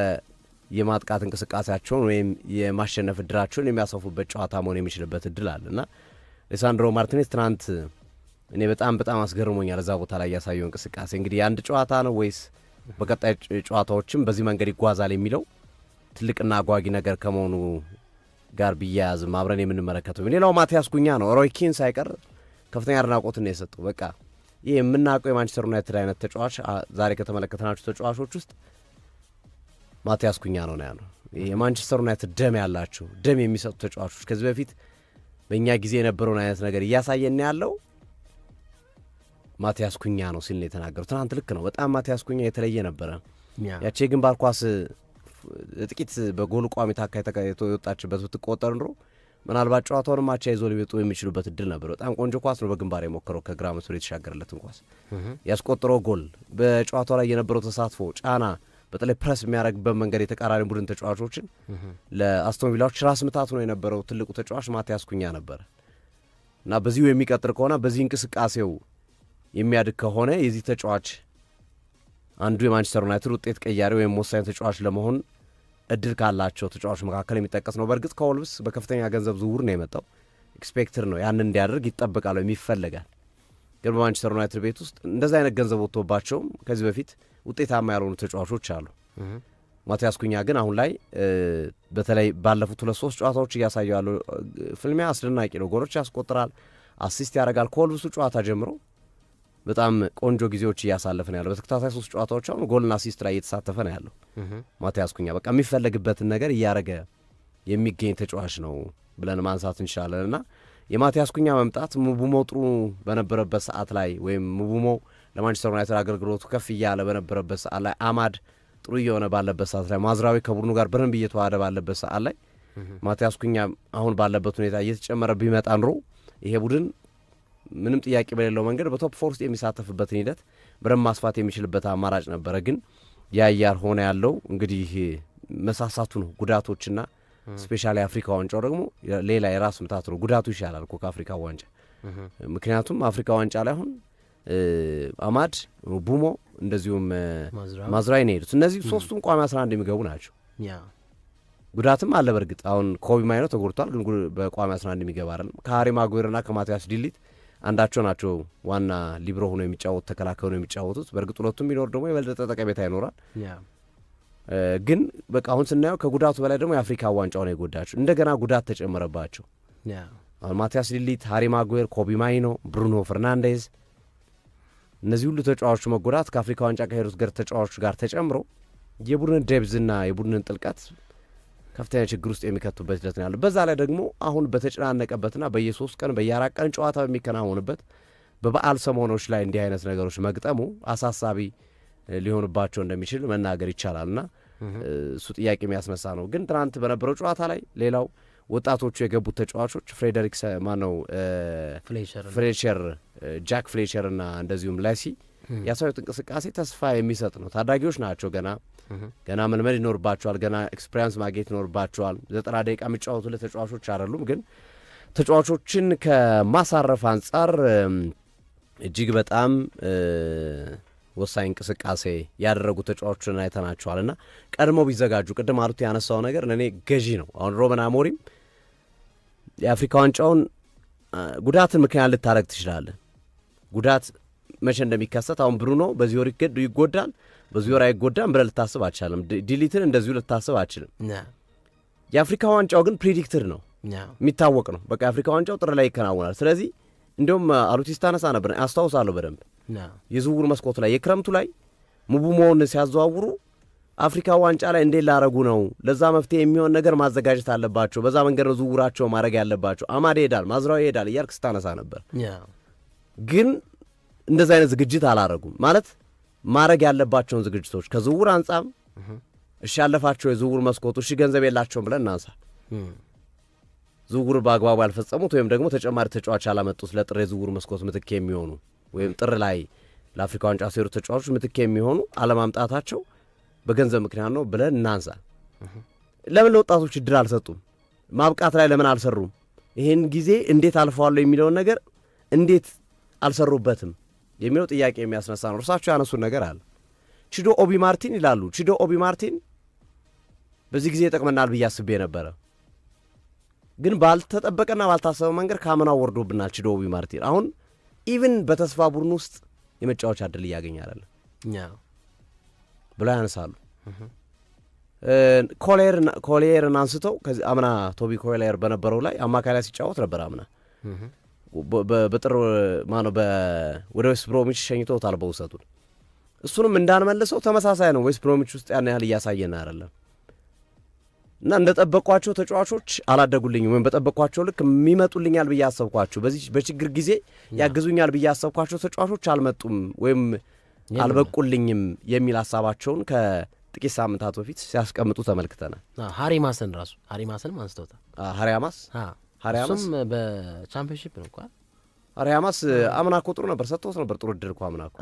የማጥቃት እንቅስቃሴያቸውን ወይም የማሸነፍ እድላቸውን የሚያሰፉበት ጨዋታ መሆን የሚችልበት እድል አለ እና ሊሳንድሮ ማርቲኔዝ ትናንት እኔ በጣም በጣም አስገርሞኛል። እዛ ቦታ ላይ ያሳየው እንቅስቃሴ እንግዲህ የአንድ ጨዋታ ነው ወይስ በቀጣይ ጨዋታዎችም በዚህ መንገድ ይጓዛል የሚለው ትልቅና አጓጊ ነገር ከመሆኑ ጋር ቢያያዝም አብረን የምንመለከተው። ሌላው ማቲያስ ኩኛ ነው። ሮይ ኪን ሳይቀር ከፍተኛ አድናቆትን ነው የሰጠው። በቃ ይህ የምናውቀው የማንቸስተር ዩናይትድ አይነት ተጫዋች ዛሬ ከተመለከተናቸው ተጫዋቾች ውስጥ ማቲያስ ኩኛ ነው ያለው። የማንቸስተር ዩናይትድ ደም ያላቸው ደም የሚሰጡ ተጫዋቾች ከዚህ በፊት በእኛ ጊዜ የነበረውን አይነት ነገር እያሳየን ያለው ማቲያስ ኩኛ ነው ሲል ነው የተናገሩት። ትናንት ልክ ነው። በጣም ማቲያስ ኩኛ የተለየ ነበረ። ያቺ የግንባር ኳስ ጥቂት በጎል ቋሚ ታካይ የወጣችበት ብትቆጠር ኑሮ ምናልባት ጨዋታውንም አቻ ይዞ ሊወጡ የሚችሉበት እድል ነበር። በጣም ቆንጆ ኳስ ነው በግንባር የሞከረው ከግራ መስመር የተሻገረለትን ኳስ ያስቆጠረው ጎል፣ በጨዋታው ላይ የነበረው ተሳትፎ፣ ጫና፣ በተለይ ፕረስ የሚያደርግበት መንገድ የተቃራኒ ቡድን ተጫዋቾችን ለአስቶን ቪላዎች ራስ ምታት ነው የነበረው ትልቁ ተጫዋች ማቲያስ ኩኛ ነበር እና በዚሁ የሚቀጥል ከሆነ በዚህ እንቅስቃሴው የሚያድግ ከሆነ የዚህ ተጫዋች አንዱ የማንቸስተር ዩናይትድ ውጤት ቀያሪ ወይም ወሳኝ ተጫዋች ለመሆን እድል ካላቸው ተጫዋቾች መካከል የሚጠቀስ ነው። በእርግጥ ከወልቭስ በከፍተኛ ገንዘብ ዝውውር ነው የመጣው። ኤክስፔክትር ነው ያንን እንዲያደርግ ይጠበቃል ወይም ይፈለጋል። ግን በማንቸስተር ዩናይትድ ቤት ውስጥ እንደዚህ አይነት ገንዘብ ወጥቶባቸውም ከዚህ በፊት ውጤታማ ያልሆኑ ተጫዋቾች አሉ። ማቲያስ ኩኛ ግን አሁን ላይ በተለይ ባለፉት 2-3 ጨዋታዎች እያሳየው ያለው ፍልሚያ አስደናቂ ነው። ጎሎች ያስቆጥራል፣ አሲስት ያደርጋል። ከወልቭሱ ጨዋታ ጀምሮ በጣም ቆንጆ ጊዜዎች እያሳለፈ ነው ያለው። በተከታታይ 3 ጨዋታዎች አሁን ጎልና አሲስት ላይ እየተሳተፈ ነው ያለው ማቲያስ ኩኛ። በቃ የሚፈለግበትን ነገር እያደረገ የሚገኝ ተጫዋች ነው ብለን ማንሳት እንችላለን እና የማቲያስ ኩኛ መምጣት ሙቡሞ ጥሩ በነበረበት ሰዓት ላይ ወይም ሙቡሞ ለማንቸስተር ዩናይትድ አገልግሎቱ ከፍ እያለ በነበረበት ሰዓት ላይ አማድ ጥሩ እየሆነ ባለበት ሰዓት ላይ ማዝራዊ ከቡድኑ ጋር በደንብ እየተዋሃደ ባለበት ሰዓት ላይ ማቲያስ ኩኛ አሁን ባለበት ሁኔታ እየተጨመረ ቢመጣ ኑሮ ይሄ ቡድን ምንም ጥያቄ በሌለው መንገድ በቶፕ 4 ውስጥ የሚሳተፍበትን ሂደት በደንብ ማስፋት የሚችልበት አማራጭ ነበረ። ግን ያያር ሆነ ያለው እንግዲህ መሳሳቱ ነው ጉዳቶችና ስፔሻሊ አፍሪካ ዋንጫው ደግሞ ሌላ የራስ ምታት ነው። ጉዳቱ ይሻላል እኮ ከአፍሪካ ዋንጫ። ምክንያቱም አፍሪካ ዋንጫ ላይ አሁን አማድ ቡሞ እንደዚሁም ማዝራዊ ነው የሄዱት። እነዚህ ሶስቱም ቋሚ 11 የሚገቡ ናቸው። ጉዳትም አለ በርግጥ አሁን ኮቢ ማይኖ ተጎድቷል፣ ግን በቋሚ 11 የሚገባ አይደለም። ከሃሪ ማጉዌርና ከማቲያስ ዲሊት አንዳቸው ናቸው ዋና ሊብሮ ሆኖ የሚጫወቱ ተከላካይ ሆኖ የሚጫወቱት። በርግጥ ሁለቱም ቢኖር ደግሞ የበለጠ ጠቀሜታ ይኖራል። ግን በቃ አሁን ስናየው ከጉዳቱ በላይ ደግሞ የአፍሪካ ዋንጫው ነው የጎዳቸው። እንደገና ጉዳት ተጨመረባቸው። አሁን ማቲያስ ዲሊት፣ ሃሪ ማጉዌር፣ ኮቢ ማይኖ፣ ብሩኖ ፈርናንዴዝ እነዚህ ሁሉ ተጫዋቾች መጎዳት ከአፍሪካ ዋንጫ ከሄዱት ጋር ተጫዋቾች ጋር ተጨምሮ የቡድን ዴብዝና የቡድንን ጥልቀት ከፍተኛ ችግር ውስጥ የሚከቱበት ሂደት ነው ያለው። በዛ ላይ ደግሞ አሁን በተጨናነቀበትና በየ3 ቀን በየ4 ቀን ጨዋታ በሚከናወንበት በበዓል ሰሞኖች ላይ እንዲህ አይነት ነገሮች መግጠሙ አሳሳቢ ሊሆንባቸው እንደሚችል መናገር ይቻላልና እሱ ጥያቄ የሚያስነሳ ነው። ግን ትናንት በነበረው ጨዋታ ላይ ሌላው ወጣቶቹ የገቡት ተጫዋቾች ፍሬደሪክ ማነው ፍሌቸር ጃክ ፍሌቸር እና እንደዚሁም ላሲ ያሳዩት እንቅስቃሴ ተስፋ የሚሰጥ ነው። ታዳጊዎች ናቸው። ገና መልመድ ይኖርባቸዋል። ገና ኤክስፔሪንስ ማግኘት ይኖርባቸዋል። 90 ደቂቃ የሚጫወቱለት ተጫዋቾች አይደሉም። ግን ተጫዋቾችን ከማሳረፍ አንጻር እጅግ በጣም ወሳኝ እንቅስቃሴ ያደረጉ ተጫዋቾችን አይተናቸዋል እና ቀድሞ ቢዘጋጁ ቅድም አሉት ያነሳው ነገር ለእኔ ገዢ ነው። አሁን ሩበን አሞሪም የአፍሪካ ዋንጫውን ጉዳትን ምክንያት ልታደረግ ትችላለን። ጉዳት መቼ እንደሚከሰት አሁን ብሩኖ በዚህ ወር ይጎዳል በዚህ ወር አይጎዳም ብለህ ልታስብ አትችልም። ዲሊትን እንደዚሁ ልታስብ አትችልም። የአፍሪካ ዋንጫው ግን ፕሪዲክትድ ነው፣ የሚታወቅ ነው። በቃ የአፍሪካ ዋንጫው ጥር ላይ ይከናወናል። ስለዚህ እንዲሁም አሉቲስ ታነሳ ነበር አስታውሳለሁ በደንብ የዝውውር መስኮቱ ላይ የክረምቱ ላይ ሙቡሞውን ሲያዘዋውሩ አፍሪካ ዋንጫ ላይ እንዴት ላረጉ ነው፣ ለዛ መፍትሄ የሚሆን ነገር ማዘጋጀት አለባቸው፣ በዛ መንገድ ነው ዝውውራቸው ማድረግ ያለባቸው፣ አማድ ይሄዳል ማዝራዊ ይሄዳል እያልክ ስታነሳ ነበር። ግን እንደዚህ አይነት ዝግጅት አላረጉም ማለት ማድረግ ያለባቸውን ዝግጅቶች ከዝውውር አንጻም እሺ ያለፋቸው የዝውውር መስኮቱ እሺ ገንዘብ የላቸውም ብለን እናንሳ። ዝውውር በአግባቡ ያልፈጸሙት ወይም ደግሞ ተጨማሪ ተጫዋች ያላመጡት ለጥር የዝውውር መስኮት ምትክ የሚሆኑ ወይም ጥር ላይ ለአፍሪካ ዋንጫ ሲሄዱ ተጫዋቾች ምትክ የሚሆኑ አለማምጣታቸው በገንዘብ ምክንያት ነው ብለን እናንሳ። ለምን ለወጣቶች እድል አልሰጡም? ማብቃት ላይ ለምን አልሰሩም? ይህን ጊዜ እንዴት አልፈዋለሁ የሚለውን ነገር እንዴት አልሰሩበትም የሚለው ጥያቄ የሚያስነሳ ነው። እርሳቸው ያነሱን ነገር አለ። ቺዶ ኦቢ ማርቲን ይላሉ። ቺዶ ኦቢ ማርቲን በዚህ ጊዜ ይጠቅመናል ብዬ አስቤ ነበረ፣ ግን ባልተጠበቀና ባልታሰበ መንገድ ካምናው ወርዶብናል። ቺዶ ኦቢ ማርቲን አሁን ኢቭን በተስፋ ቡድን ውስጥ የመጫወቻ እድል እያገኘ አይደለም ብለው ያነሳሉ። ኮሌርን አንስተው ከዚህ አምና ቶቢ ኮሌር በነበረው ላይ አማካይ ላይ ሲጫወት ነበር። አምና በጥር ወደ ዌስት ብሮሚች ሸኝተውታል በውሰቱን። እሱንም እንዳንመልሰው ተመሳሳይ ነው። ዌስት ብሮሚች ውስጥ ያን ያህል እያሳየን አይደለም እና እንደጠበቋቸው ተጫዋቾች አላደጉልኝም፣ ወይም በጠበቋቸው ልክ የሚመጡልኛል ብዬ አሰብኳቸው በዚህ በችግር ጊዜ ያግዙኛል ብዬ አሰብኳቸው ተጫዋቾች አልመጡም ወይም አልበቁልኝም የሚል ሀሳባቸውን ከጥቂት ሳምንታት በፊት ሲያስቀምጡ ተመልክተናል። ሃሪማስንም አንስተውታል። ሃሪማስም በቻምፒዮንሺፕ ነው እንኳን ሃሪማስ አምና እኮ ጥሩ ነበር፣ ሰጥቶት ነበር ጥሩ እድል እኮ አምና እኮ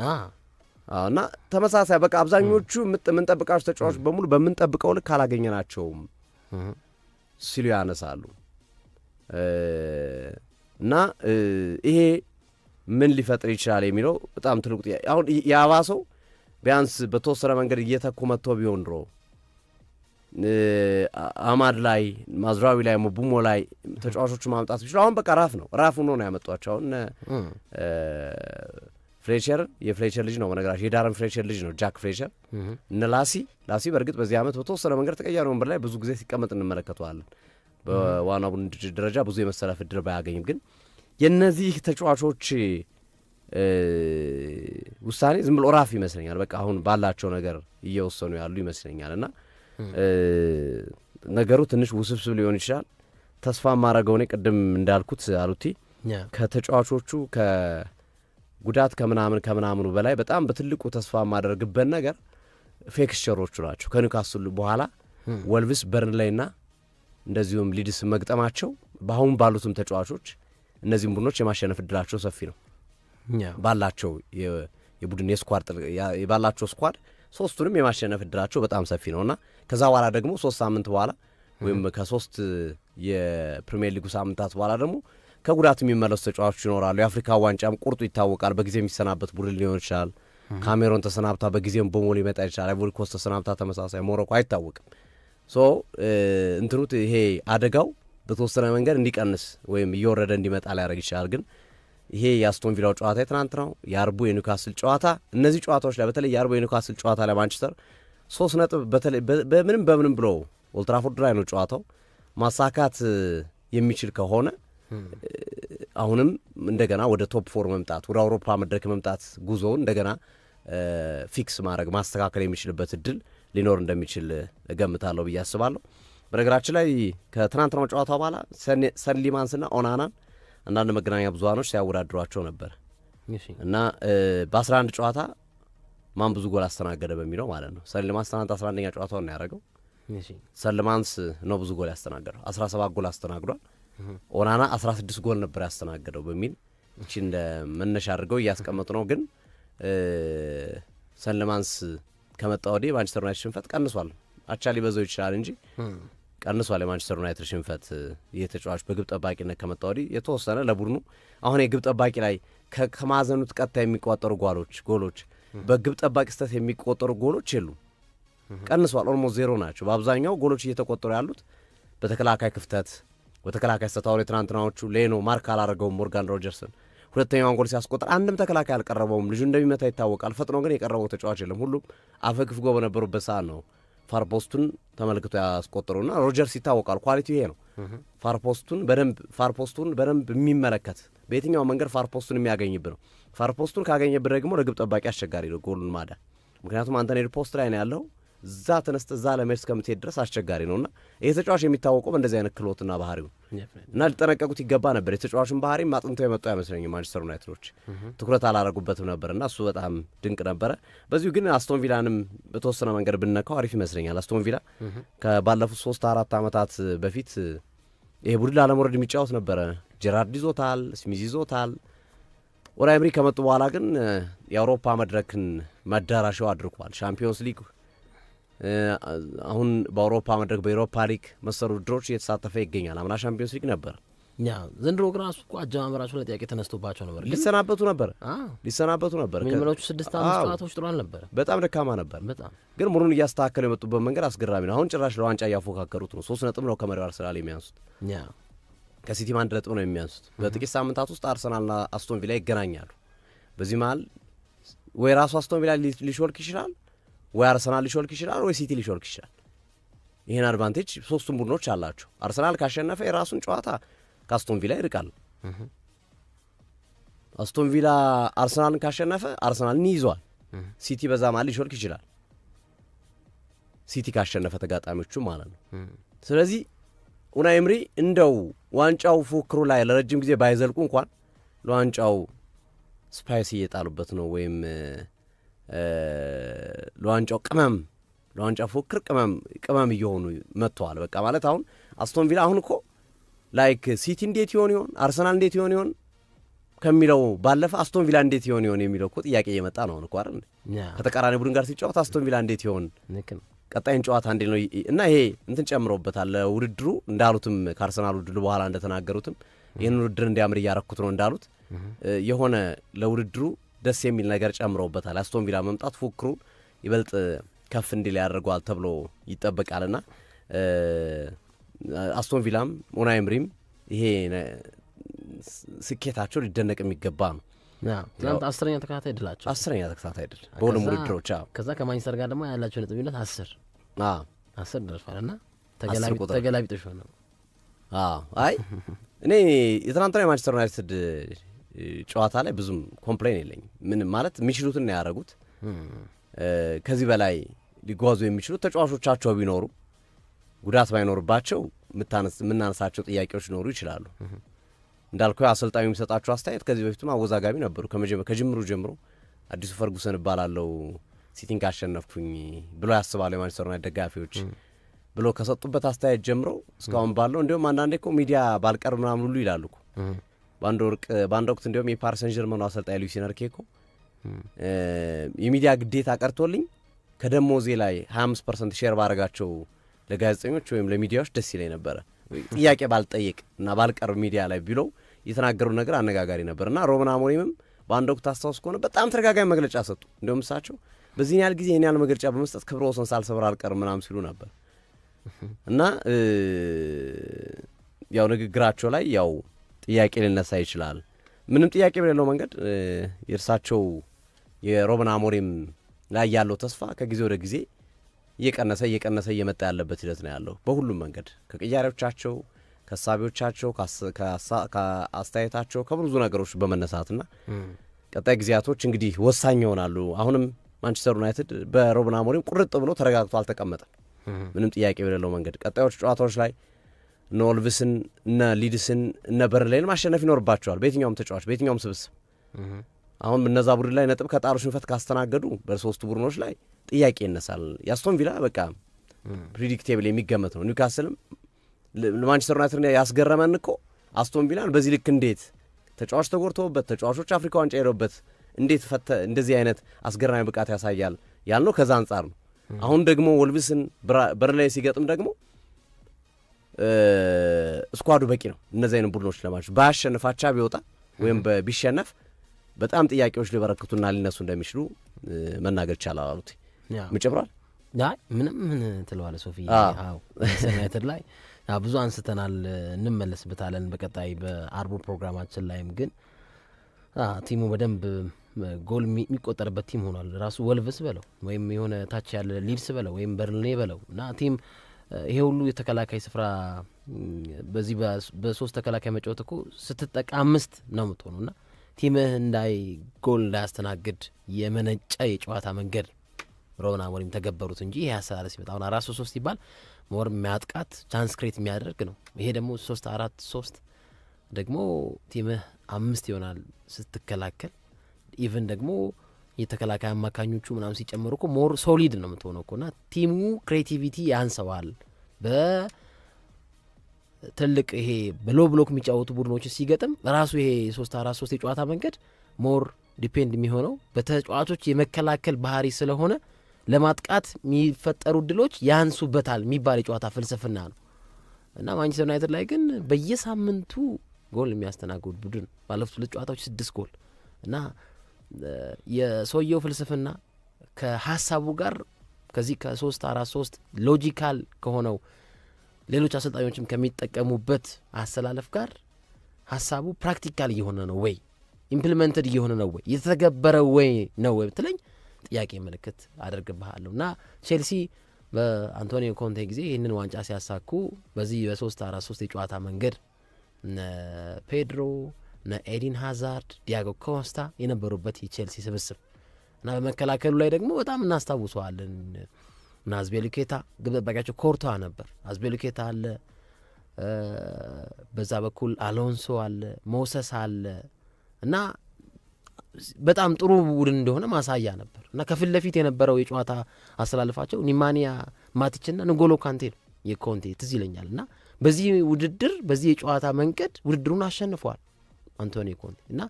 እና ተመሳሳይ በቃ አብዛኞቹ የምንጠብቃቸው ተጫዋቾች በሙሉ በምንጠብቀው ልክ አላገኘናቸውም ሲሉ ያነሳሉ። እና ይሄ ምን ሊፈጥር ይችላል የሚለው በጣም ትልቁ ጥያቄ። አሁን የአባሰው ቢያንስ በተወሰነ መንገድ እየተኩ መጥቶ ቢሆን ድሮ አማድ ላይ ማዝራዊ ላይ ቡሞ ላይ ተጫዋቾቹ ማምጣት ቢችሉ አሁን በቃ ራፍ ሆኖ ነው ያመጧቸው። አሁን ፍሌቸር የፍሌቸር ልጅ ነው በነገራችን የዳረን ፍሌቸር ልጅ ነው ጃክ ፍሌቸር። እነ ላሲ በእርግጥ በዚህ ዓመት በተወሰነ መንገድ ተቀያሪ ወንበር ላይ ብዙ ጊዜ ሲቀመጥ እንመለከተዋለን። በዋና ቡድን ደረጃ ብዙ የመሰለፍ ዕድል ባያገኝም ግን የእነዚህ ተጫዋቾች ውሳኔ ዝም ብሎ ራፍ ይመስለኛል። በቃ አሁን ባላቸው ነገር እየወሰኑ ያሉ ይመስለኛል። እና ነገሩ ትንሽ ውስብስብ ሊሆን ይችላል። ተስፋ ማድረገው እኔ ቅድም እንዳልኩት አሉቲ ከተጫዋቾቹ ከጉዳት ከምናምኑ በላይ በጣም በትልቁ ተስፋ ማደርግበት ነገር ፊክስቸሮቹ ናቸው። ከኒውካስል በኋላ ወልቭስ፣ በርንሌይና እንደዚሁም ሊድስ መግጠማቸው በአሁን ባሉትም ተጫዋቾች እነዚህም ቡድኖች የማሸነፍ እድላቸው ሰፊ ነው። ባላቸው የቡድን የስኳድ ባላቸው ስኳድ ሶስቱንም የማሸነፍ እድላቸው በጣም ሰፊ ነውና ከዛ በኋላ ደግሞ 3 ሳምንት በኋላ ወይም ከ3 የፕሪሚየር ሊጉ ሳምንታት በኋላ ደግሞ ከጉዳት የሚመለሱ ተጫዋቾች ይኖራሉ። የአፍሪካ ዋንጫም ቁርጡ ይታወቃል። በጊዜ የሚሰናበት ቡድን ሊሆን ይችላል። ካሜሮን ተሰናብታ በጊዜም በሞል ሊመጣ ይችላል። አይቮሪ ኮስት ተሰናብታ ተመሳሳይ፣ ሞሮኮ አይታወቅም። እንትኑት ይሄ አደጋው በተወሰነ መንገድ እንዲቀንስ ወይም እየወረደ እንዲመጣ ሊያደርግ ይችላል። ግን ይሄ የአስቶን ቪላው ጨዋታ የትናንት ነው። የአርቡ የኒውካስል ጨዋታ፣ እነዚህ ጨዋታዎች ላይ በተለይ የአርቡ የኒውካስል ጨዋታ ላይ ማንቸስተር 3 ነጥብ በተለይ በምንም ብሎ ኦልትራፎርድ ላይ ነው ጨዋታው ማሳካት የሚችል ከሆነ አሁንም እንደገና ወደ ቶፕ 4 መምጣት ወደ አውሮፓ መድረክ መምጣት ጉዞውን እንደገና ፊክስ ማድረግ ማስተካከል የሚችልበት እድል ሊኖር እንደሚችል እገምታለሁ ብዬ አስባለሁ። በነገራችን ላይ ከትናንትናው ጨዋታ በኋላ ሰሊማንስና ኦናናን አንዳንድ መገናኛ ብዙሃኖች ሲያወዳድሯቸው ነበር እና በ11 ጨዋታ ማን ብዙ ጎል አስተናገደ በሚለው ማለት ነው። ሰሊማንስ ትናንት 11ኛ ጨዋታውን ነው ያደረገው። ሰሊማንስ ነው ብዙ ጎል ያስተናገደው፣ 17 ጎል አስተናግዷል። ኦናና 16 ጎል ነበር ያስተናገደው በሚል እቺ እንደ መነሻ አድርገው እያስቀመጡ ነው። ግን ሰሊማንስ ከመጣ ወዲህ ማንቸስተር ዩናይትድ ሽንፈት ቀንሷል። አቻ ሊበዛው ይችላል እንጂ ቀንሷል። የማንቸስተር ዩናይትድ ሽንፈት የተጫዋች በግብ ጠባቂነት ከመጣ ወዲህ የተወሰነ ለቡድኑ አሁን የግብ ጠባቂ ላይ ከማዕዘኑት ቀጥታ የሚቆጠሩ ጎሎች በግብ ጠባቂ ስህተት የሚቆጠሩ ጎሎች የሉም፣ ቀንሷል። ኦልሞስት ዜሮ ናቸው። በአብዛኛው ጎሎች እየተቆጠሩ ያሉት በተከላካይ ክፍተት በተከላካይ ስህተት። አሁን የትናንትናዎቹ ሌኖ ማርክ አላረገውም ሞርጋን ሮጀርስን ሁለተኛውን ጎል ሲያስቆጥር አንድም ተከላካይ አልቀረበውም። ልጁ እንደሚመታ ይታወቃል። ፈጥኖ ግን የቀረበው ተጫዋች የለም። ሁሉም አፈግፍጎ በነበሩበት ሰዓት ነው ፋርፖስቱን ተመልክቶ ያስቆጠሩና ሮጀርስ ይታወቃል። ኳሊቲው ይሄ ነው። ፋርፖስቱን በደንብ የሚመለከት በየትኛው መንገድ ፋርፖስቱን የሚያገኝብ ነው። ፋርፖስቱን ካገኘብህ ደግሞ ለግብ ጠባቂ አስቸጋሪ ነው ጎሉን ማዳን። ምክንያቱም አንተ ኔድ ፖስት ላይ ነው ያለው፣ እዛ ተነስተ እዛ ለመሄድ እስከምትሄድ ድረስ አስቸጋሪ ነውና ይሄ ተጫዋች የሚታወቀው በእንደዚህ አይነት ክሎትና ባህሪው እና ሊጠነቀቁት ይገባ ነበር። የተጫዋቹን ባህሪ አጥንተው የመጡ አይመስለኝም ማንቸስተር ዩናይትዶች ትኩረት አላረጉበትም ነበርና እሱ በጣም ድንቅ ነበረ። በዚሁ ግን አስቶን ቪላንም በተወሰነ መንገድ ብነካው አሪፍ ይመስለኛል። አስቶን ቪላ ከባለፉት 3-4 ዓመታት በፊት ይሄ ቡድን ላለመውረድ የሚጫወት ነበረ። ጀራርድ ይዞታል፣ ስሚዝ ይዞታል። ወደ ኤምሪ ከመጡ በኋላ ግን የአውሮፓ መድረክን መዳረሻው አድርጓል። ሻምፒዮንስ ሊግ አሁን በአውሮፓ መድረክ በኤሮፓ ሊግ መሰሉ ውድድሮች እየተሳተፈ ይገኛል። አምና ሻምፒዮንስ ሊግ ነበር። ዘንድሮ ግን ራሱ እኮ አጀማመራቸው ላይ ጥያቄ ተነስቶባቸው ነበር። ሊሰናበቱ ነበር። የሚመለቹ 6-5 ጨዋታዎች ጥሩ አልነበረ፣ በጣም ደካማ ነበር። ግን ሙሩን እያስተካከሉ የመጡበት መንገድ አስገራሚ ነው። አሁን ጭራሽ ለዋንጫ እያፎካከሩት ነው። 3 ነጥብ ነው ከመሪው አርሰናል የሚያንሱት። ከሲቲም 1 ነጥብ ነው የሚያንሱት። በጥቂት ሳምንታት ውስጥ አርሰናልና አስቶን ቪላ ይገናኛሉ። በዚህ መሀል ወይ ራሱ አስቶን ቪላ ሊሾልክ ይችላል፣ ወይ አርሰናል ሊሾልክ ይችላል፣ ወይ ሲቲ ሊሾልክ ይችላል። ይህን አድቫንቴጅ ሶስቱም ቡድኖች አላቸው። አርሰናል ካሸነፈ የራሱን ጨዋታ ከአስቶን ቪላ ይርቃል። አስቶን ቪላ አርሰናልን ካሸነፈ አርሰናልን ይይዘዋል። ሲቲ በዛ መሀል ሊሾልክ ይችላል፣ ሲቲ ካሸነፈ ተጋጣሚዎቹ ማለት ነው። ስለዚህ ኡናይ ኤምሪ እንደው ዋንጫው ፉክክሩ ላይ ለረጅም ጊዜ ባይዘልቁ እንኳን ለዋንጫው ስፓይስ እየጣሉበት ነው፣ ወይም ለዋንጫው ለዋንጫው ፉክክር ቅመም እየሆኑ መጥተዋል። በቃ ማለት አሁን አስቶን ቪላ አሁን እኮ ላይክ ሲቲ እንዴት ይሆን አርሰናል እንዴት ይሆን ከሚለው ባለፈ አስቶን ቪላ እንዴት ይሆን የሚለው እኮ ጥያቄ እየመጣ ነው እኮ አይደል? ከተቃራኒ ቡድን ጋር ሲጫወት አስቶን ቪላ እንዴት ይሆን ቀጣይን ጨዋታ እንዴት ነው እና ይሄ እንትን ጨምሮበታል። ውድድሩ እንዳሉትም ከአርሰናል ውድድሩ በኋላ እንደተናገሩትም ይህን ውድድር እንዲያምር እያረኩት ነው እንዳሉት የሆነ ለውድድሩ ደስ የሚል ነገር ጨምሮበታል። አስቶን ቪላ መምጣት ፉክክሩን ይበልጥ ከፍ እንዲል ያደርገዋል ተብሎ ይጠበቃልና አስቶን ቪላም ኡናይ ኤምሪም ይሄ ስኬታቸው ሊደነቅ የሚገባ ነው። ትናንት 10ኛ ተከታታይ ድላቸው 10ኛ ተከታታይ ድል በሁሉም ውድድሮች። ከዛ ከማንቸስተር ጋር ደግሞ ያላቸው ነጥብነት 10 ደርሷልና ተገላቢጦሽ ነው። አይ እኔ የትናንትና የማንቸስተር ዩናይትድ ጨዋታ ላይ ብዙም ኮምፕሌን የለኝም። ምንም ማለት የሚችሉትን ነው ያደረጉት። ከዚህ በላይ ሊጓዙ የሚችሉት ተጫዋቾቻቸው ቢኖሩ ጉዳት ባይኖርባቸው የምናነሳቸው ጥያቄዎች ሊኖሩ ይችላሉ። እንዳልከው አሰልጣኙ የሚሰጣቸው አስተያየት ከዚህ በፊትም አወዛጋቢ ነበሩ። ከጅምሩ ጀምሮ አዲሱ ፈርጉሰን እባላለሁ ሲቲንግ አሸነፍኩኝ ብሎ ያስባሉ የማንቸስተር ዩናይትድ ደጋፊዎች ብሎ ከሰጡበት አስተያየት ጀምሮ እስካሁን ባለው እንዲሁም አንዳንዴ እኮ ሚዲያ ባልቀር ምናምን ሁሉ ይላሉ እኮ በአንድ ወቅት እንዲሁም የፓሪስ ሰን ዠርመኑ አሰልጣኝ ሉዊስ ኤንሪኬ እኮ የሚዲያ ግዴታ ቀርቶልኝ ከደሞዜ ላይ 25% ሼር ባረጋቸው ለጋዜጠኞች ወይም ለሚዲያዎች ደስ ይለኝ ነበረ ጥያቄ ባልጠይቅ እና ባልቀርብ ሚዲያ ላይ ቢለው የተናገሩ ነገር አነጋጋሪ ነበር እና ሩበን አሞሪምም በአንድ ወቅት አስታውስ ከሆነ በጣም ተደጋጋሚ መግለጫ ሰጡ። እንዲሁም እሳቸው በዚህ ያህል ጊዜ ይህን ያህል መግለጫ በመስጠት ክብረ ወሰን ሳልሰብር አልቀርም ምናምን ሲሉ ነበር እና ያው ንግግራቸው ላይ ያው ጥያቄ ሊነሳ ይችላል። ምንም ጥያቄ በሌለው መንገድ የእርሳቸው የሩበን አሞሪም ላይ ያለው ተስፋ ከጊዜ ወደ ጊዜ እየቀነሰ እየመጣ ያለበት ሂደት ነው ያለው በሁሉም መንገድ ከቅያሬዎቻቸው፣ ከሀሳቢዎቻቸው፣ ከአስተያየታቸው ከብዙ ነገሮች በመነሳትና ቀጣይ ጊዜያቶች እንግዲህ ወሳኝ ይሆናሉ። አሁንም ማንቸስተር ዩናይትድ በሩበን አሞሪም ቁርጥ ብሎ ተረጋግቶ አልተቀመጠም። ምንም ጥያቄ በሌለው መንገድ ቀጣዮች ጨዋታዎች ላይ እነ ወልቭስን እነ ሊድስን እነ በርንሌይን ማሸነፍ ይኖርባቸዋል። በየትኛውም ተጫዋች በየትኛውም ስብስብ አሁን እነዛ ቡድን ላይ ነጥብ ከጣሉ ሽንፈት ካስተናገዱ በሶስቱ ቡድኖች ላይ ጥያቄ ይነሳል። የአስቶን ቪላ በቃ ፕሪዲክቴብል የሚገመት ነው። ኒውካስልም ለማንቸስተር ዩናይትድ ያስገረመን እኮ አስቶን ቪላን በዚህ ልክ እንዴት ተጫዋች ተጎድተውበት ተጫዋቾች አፍሪካ ዋንጫ ሄደውበት እንዴት እንደዚህ አይነት አስገራሚ ብቃት ያሳያል ያልነው ከዛ አንጻር ነው። አሁን ደግሞ ወልቭስን በርንሌይ ሲገጥም ደግሞ ስኳዱ በቂ ነው እነዚህ አይነት ቡድኖች ለማለት ባያሸንፋቻ ቢወጣ ወይም ቢሸነፍ በጣም ጥያቄዎች ሊበረክቱና ሊነሱ እንደሚችሉ መናገር ይቻላል አሉት። ምጭብራል ምንም ምን ትለዋለ ሶፊ? አዎ ዩናይትድ ላይ ብዙ አንስተናል፣ እንመለስበታለን በቀጣይ በአርቡ ፕሮግራማችን ላይም። ግን ቲሙ በደንብ ጎል የሚቆጠርበት ቲም ሆኗል። ራሱ ወልቭስ በለው ወይም የሆነ ታች ያለ ሊድስ በለው ወይም በርንሌይ በለው እና ቲም ይሄ ሁሉ የተከላካይ ስፍራ በዚህ በሶስት ተከላካይ መጫወት እኮ ስትጠቃ 5 ነው የምትሆኑ እና ቲምህ ጎል እንዳያስተናግድ የመነጨ የጨዋታ መንገድ ሩበን አሞሪም ተገበሩት እንጂ ይሄ አሰላለፍ ሲመጣ አሁን 4-3 ይባል ሞር የሚያጥቃት ቻንስ ክሬት የሚያደርግ ነው። ይሄ ደግሞ 3-4-3 ደግሞ ቲምህ 5 ይሆናል ስትከላከል። ኢቭን ደግሞ የተከላካይ አማካኞቹ ምናምን ሲጨመሩ እኮ ሞር ሶሊድ ነው የምትሆነው እኮ እና ቲሙ ክሬቲቪቲ ያንሰዋል። በትልቅ ይሄ በሎ ብሎክ የሚጫወቱ ቡድኖች ሲገጥም ራሱ ይሄ 3-4-3 የጨዋታ መንገድ ሞር ዲፔንድ የሚሆነው በተጫዋቾች የመከላከል ባህሪ ስለሆነ ለማጥቃት የሚፈጠሩ ድሎች ያንሱበታል የሚባል የጨዋታ ፍልስፍና ነው እና ማንቸስተር ዩናይትድ ላይ ግን በየሳምንቱ ጎል የሚያስተናግድ ቡድን ባለፉት 2 ጨዋታዎች 6 ጎል እና የሰውየው ፍልስፍና ከሀሳቡ ጋር ከዚህ ከ3-4-3 ሎጂካል ከሆነው ሌሎች አሰልጣኞችም ከሚጠቀሙበት አሰላለፍ ጋር ሀሳቡ ፕራክቲካል እየሆነ ነው ወይ ኢምፕሊመንትድ እየሆነ ነው ወይ የተተገበረ ወይ ነው ወይ ብትለኝ ጥያቄ ምልክት አደርግብሃለሁ። እና ቼልሲ በአንቶኒዮ ኮንቴ ጊዜ ይህንን ዋንጫ ሲያሳኩ በዚህ በ3-4-3 የጨዋታ መንገድ እነ ፔድሮ እነ ኤዲን ሃዛርድ ዲያጎ ኮስታ የነበሩበት የቼልሲ ስብስብ እና በመከላከሉ ላይ ደግሞ በጣም እናስታውሰዋለን እና አዝቤሉኬታ ግብ ጠባቂያቸው ኮርቷ ነበር። አዝቤሉኬታ አለ፣ በዛ በኩል አሎንሶ አለ፣ ሞሰስ አለ እና በጣም ጥሩ ቡድን እንደሆነ ማሳያ ነበር እና ከፊት ለፊት የነበረው የጨዋታ አስተላልፋቸው ኒማንያ ማቲችና ንጎሎ ካንቴ ነው የኮንቴ ትዝ ይለኛል። እና በዚህ ውድድር በዚህ የጨዋታ መንገድ ውድድሩን አሸንፈዋል አንቶኒዮ ኮንቴ እና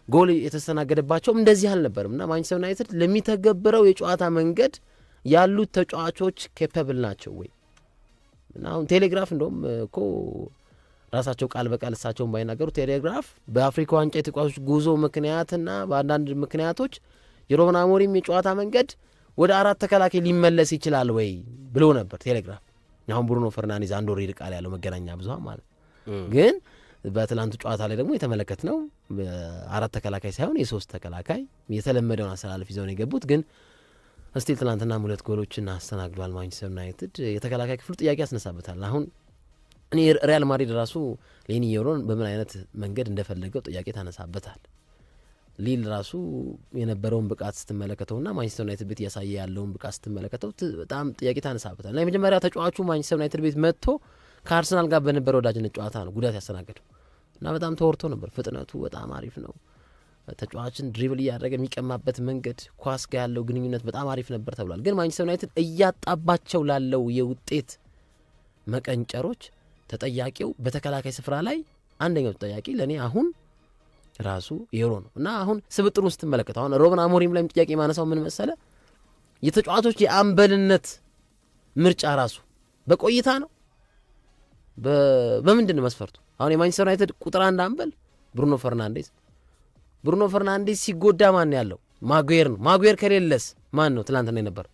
ጎል የተስተናገደባቸውም እንደዚህ አልነበርም። እና ማንቸስተር ዩናይትድ ለሚተገብረው የጨዋታ መንገድ ያሉት ተጫዋቾች ኬፐብል ናቸው ወይ? እና አሁን ቴሌግራፍ እንደውም እኮ ራሳቸው ቃል በቃል እሳቸውን ባይናገሩ ቴሌግራፍ በአፍሪካ ዋንጫ የተጫዋቾች ጉዞ ምክንያትና በአንዳንድ ምክንያቶች የሩበን አሞሪም የጨዋታ መንገድ ወደ 4 ተከላካይ ሊመለስ ይችላል ወይ ብሎ ነበር ቴሌግራፍ። አሁን ብሩኖ ፈርናንዴዝ አንድ ወር ይርቃል ያለው መገናኛ ብዙሃን ማለት ግን በትላንቱ ጨዋታ ላይ ደግሞ የተመለከት ነው 4 ተከላካይ ሳይሆን የ3 ተከላካይ የተለመደውን አሰላለፍ ይዘው ነው የገቡት። ግን እስቲል ትላንትና 2 ጎሎችን አስተናግዷል ማንቸስተር ዩናይትድ። የተከላካይ ክፍሉ ጥያቄ ያስነሳበታል። አሁን እኔ ሪያል ማድሪድ ራሱ ሌኒ ዮሮን በምን አይነት መንገድ እንደፈለገው ጥያቄ ታነሳበታል። ሊል ራሱ የነበረውን ብቃት ስትመለከተውና ማንቸስተር ዩናይትድ ቤት እያሳየ ያለውን ብቃት ስትመለከተው በጣም ጥያቄ ታነሳበታል። እና የመጀመሪያ ተጫዋቹ ማንቸስተር ዩናይትድ ቤት መጥቶ ከአርሰናል ጋር በነበረ ወዳጅነት ጨዋታ ነው ጉዳት ያስተናገደው እና በጣም ተወርቶ ነበር። ፍጥነቱ በጣም አሪፍ ነው፣ ተጫዋችን ድሪብል እያደረገ የሚቀማበት መንገድ ኳስ ጋር ያለው ግንኙነት በጣም አሪፍ ነበር ተብሏል። ግን ማንቸስተር ዩናይትድ እያጣባቸው ላለው የውጤት መቀንጨሮች ተጠያቂው በተከላካይ ስፍራ ላይ አንደኛው ተጠያቂ ለእኔ አሁን ራሱ ዩሮ ነው እና አሁን ስብጥሩን ስትመለከት አሁን ሮበን አሞሪም ላይም ጥያቄ ማነሳው ምን መሰለ የተጫዋቾች የአምበልነት ምርጫ ራሱ በቆይታ ነው በምንድን ነው መስፈርቱ? አሁን የማንቸስተር ዩናይትድ ቁጥር 1 አምበል ብሩኖ ፈርናንዴዝ ሲጎዳ ማን ያለው? ማጉዌር ነው። ማጉዌር ከሌለስ ማን ነው? ትላንትና የነበረው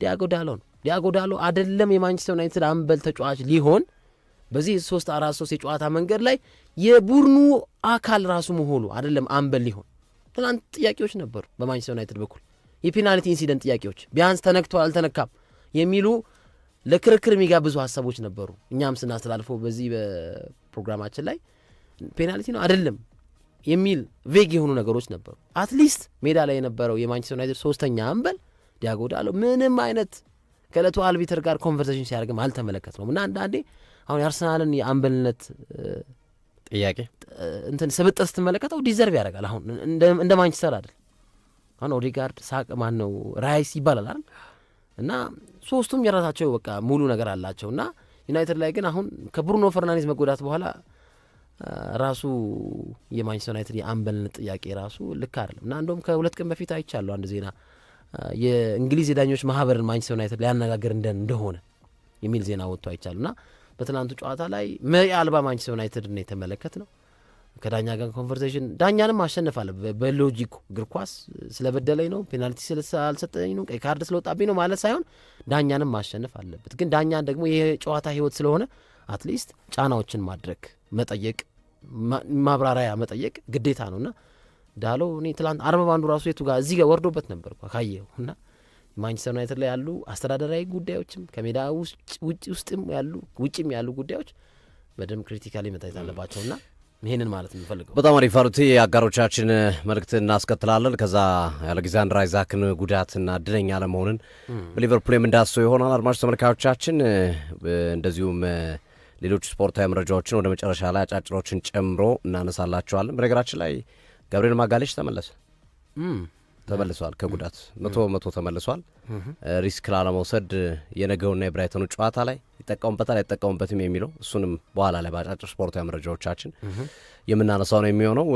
ዲያጎ ዳሎ ነው። ዲያጎ ዳሎ አይደለም የማንቸስተር ዩናይትድ አምበል ተጫዋች ሊሆን በዚህ 3-4-3 የጨዋታ መንገድ ላይ የቡድኑ አካል ራሱ መሆኑ አይደለም አምበል ሊሆን። ትላንት ጥያቄዎች ነበሩ በማንቸስተር ዩናይትድ በኩል የፔናልቲ ኢንሲደንት ጥያቄዎች ቢያንስ ተነክቶ አልተነካም የሚሉ ለክርክር የሚጋብዙ ሀሳቦች ነበሩ። እኛም ስናስተላልፈው በዚህ በፕሮግራማችን ላይ ፔናልቲ ነው አይደለም የሚል ቬግ የሆኑ ነገሮች ነበሩ። አትሊስት ሜዳ ላይ የነበረው የማንቸስተር ዩናይትድ ሶስተኛ አምበል ዲያጎ ዳሎ ምንም አይነት ከዕለቱ አልቢተር ጋር ኮንቨርሴሽን ሲያደርግም አልተመለከት ነው እና አንዳንዴ አሁን የአርሰናልን የአምበልነት ጥያቄ እንትን ስብጥር ስትመለከተው ዲዘርቭ ያደርጋል። አሁን እንደ ማንቸስተር አይደል። አሁን ኦዴጋርድ ሳቅ ማን ነው ራይስ ይባላል አይደል እና ሶስቱም የራሳቸው በቃ ሙሉ ነገር አላቸው እና ዩናይትድ ላይ ግን አሁን ከብሩኖ ፈርናንዴዝ መጎዳት በኋላ ራሱ የማንቸስተር ዩናይትድ የአምበልነት ጥያቄ ራሱ ልክ አይደለም እና እንደውም ከ2 ቀን በፊት አይቻለሁ አንድ ዜና የእንግሊዝ የዳኞች ማህበርን ማንቸስተር ዩናይትድ ሊያነጋግር እንደሆነ የሚል ዜና ወጥቶ አይቻሉ እና በትናንቱ ጨዋታ ላይ መሪ አልባ ማንቸስተር ዩናይትድ ነው የተመለከት ነው። ከዳኛ ጋር ኮንቨርሴሽን ዳኛንም አሸንፋለ በሎጂኩ እግር ኳስ ስለበደለኝ ነው ፔናልቲ ስላልሰጠኝ ነው ቀይ ካርድ ስለወጣብኝ ነው ማለት ሳይሆን ዳኛንም ማሸነፍ አለበት። ግን ዳኛን ደግሞ ይሄ ጨዋታ ህይወት ስለሆነ አትሊስት ጫናዎችን ማድረግ መጠየቅ ማብራሪያ መጠየቅ ግዴታ ነውና ዳሎ እኔ ትላንት 40 ባንዱ ራሱ የቱ ጋር እዚህ ጋር ወርዶበት ነበር ካየው እና ማንቸስተር ዩናይትድ ላይ ያሉ አስተዳደራዊ ጉዳዮችም ከሜዳ ውስጥም ያሉ ውጭም ያሉ ጉዳዮች በደንብ ክሪቲካሊ መታየት አለባቸውና ይሄንን ማለት እንፈልገው። በጣም አሪፍ አሩቲ አጋሮቻችን መልእክት እናስከትላለን። ከዛ የአሌክዛንደር አይዛክን ጉዳትና እድለኛ ለመሆንን በሊቨርፑልም እንዳሰው ይሆናል። አድማጭ ተመልካቾቻችን እንደዚሁም ሌሎች ስፖርታዊ መረጃዎችን ወደ መጨረሻ ላይ አጫጭሮችን ጨምሮ እናነሳላቸዋለን። በነገራችን ላይ ገብርኤል ማጋሌሽ ተመልሷል ከጉዳት 100% ተመልሷል። ሪስክ ላለመውሰድ የነገውና የብራይተኑ ጨዋታ ላይ ይጠቀሙበታል አይጠቀሙበትም የሚለው እሱንም በኋላ ላይ በአጫጭር ስፖርታዊ መረጃዎቻችን የምናነሳው ነው የሚሆነው።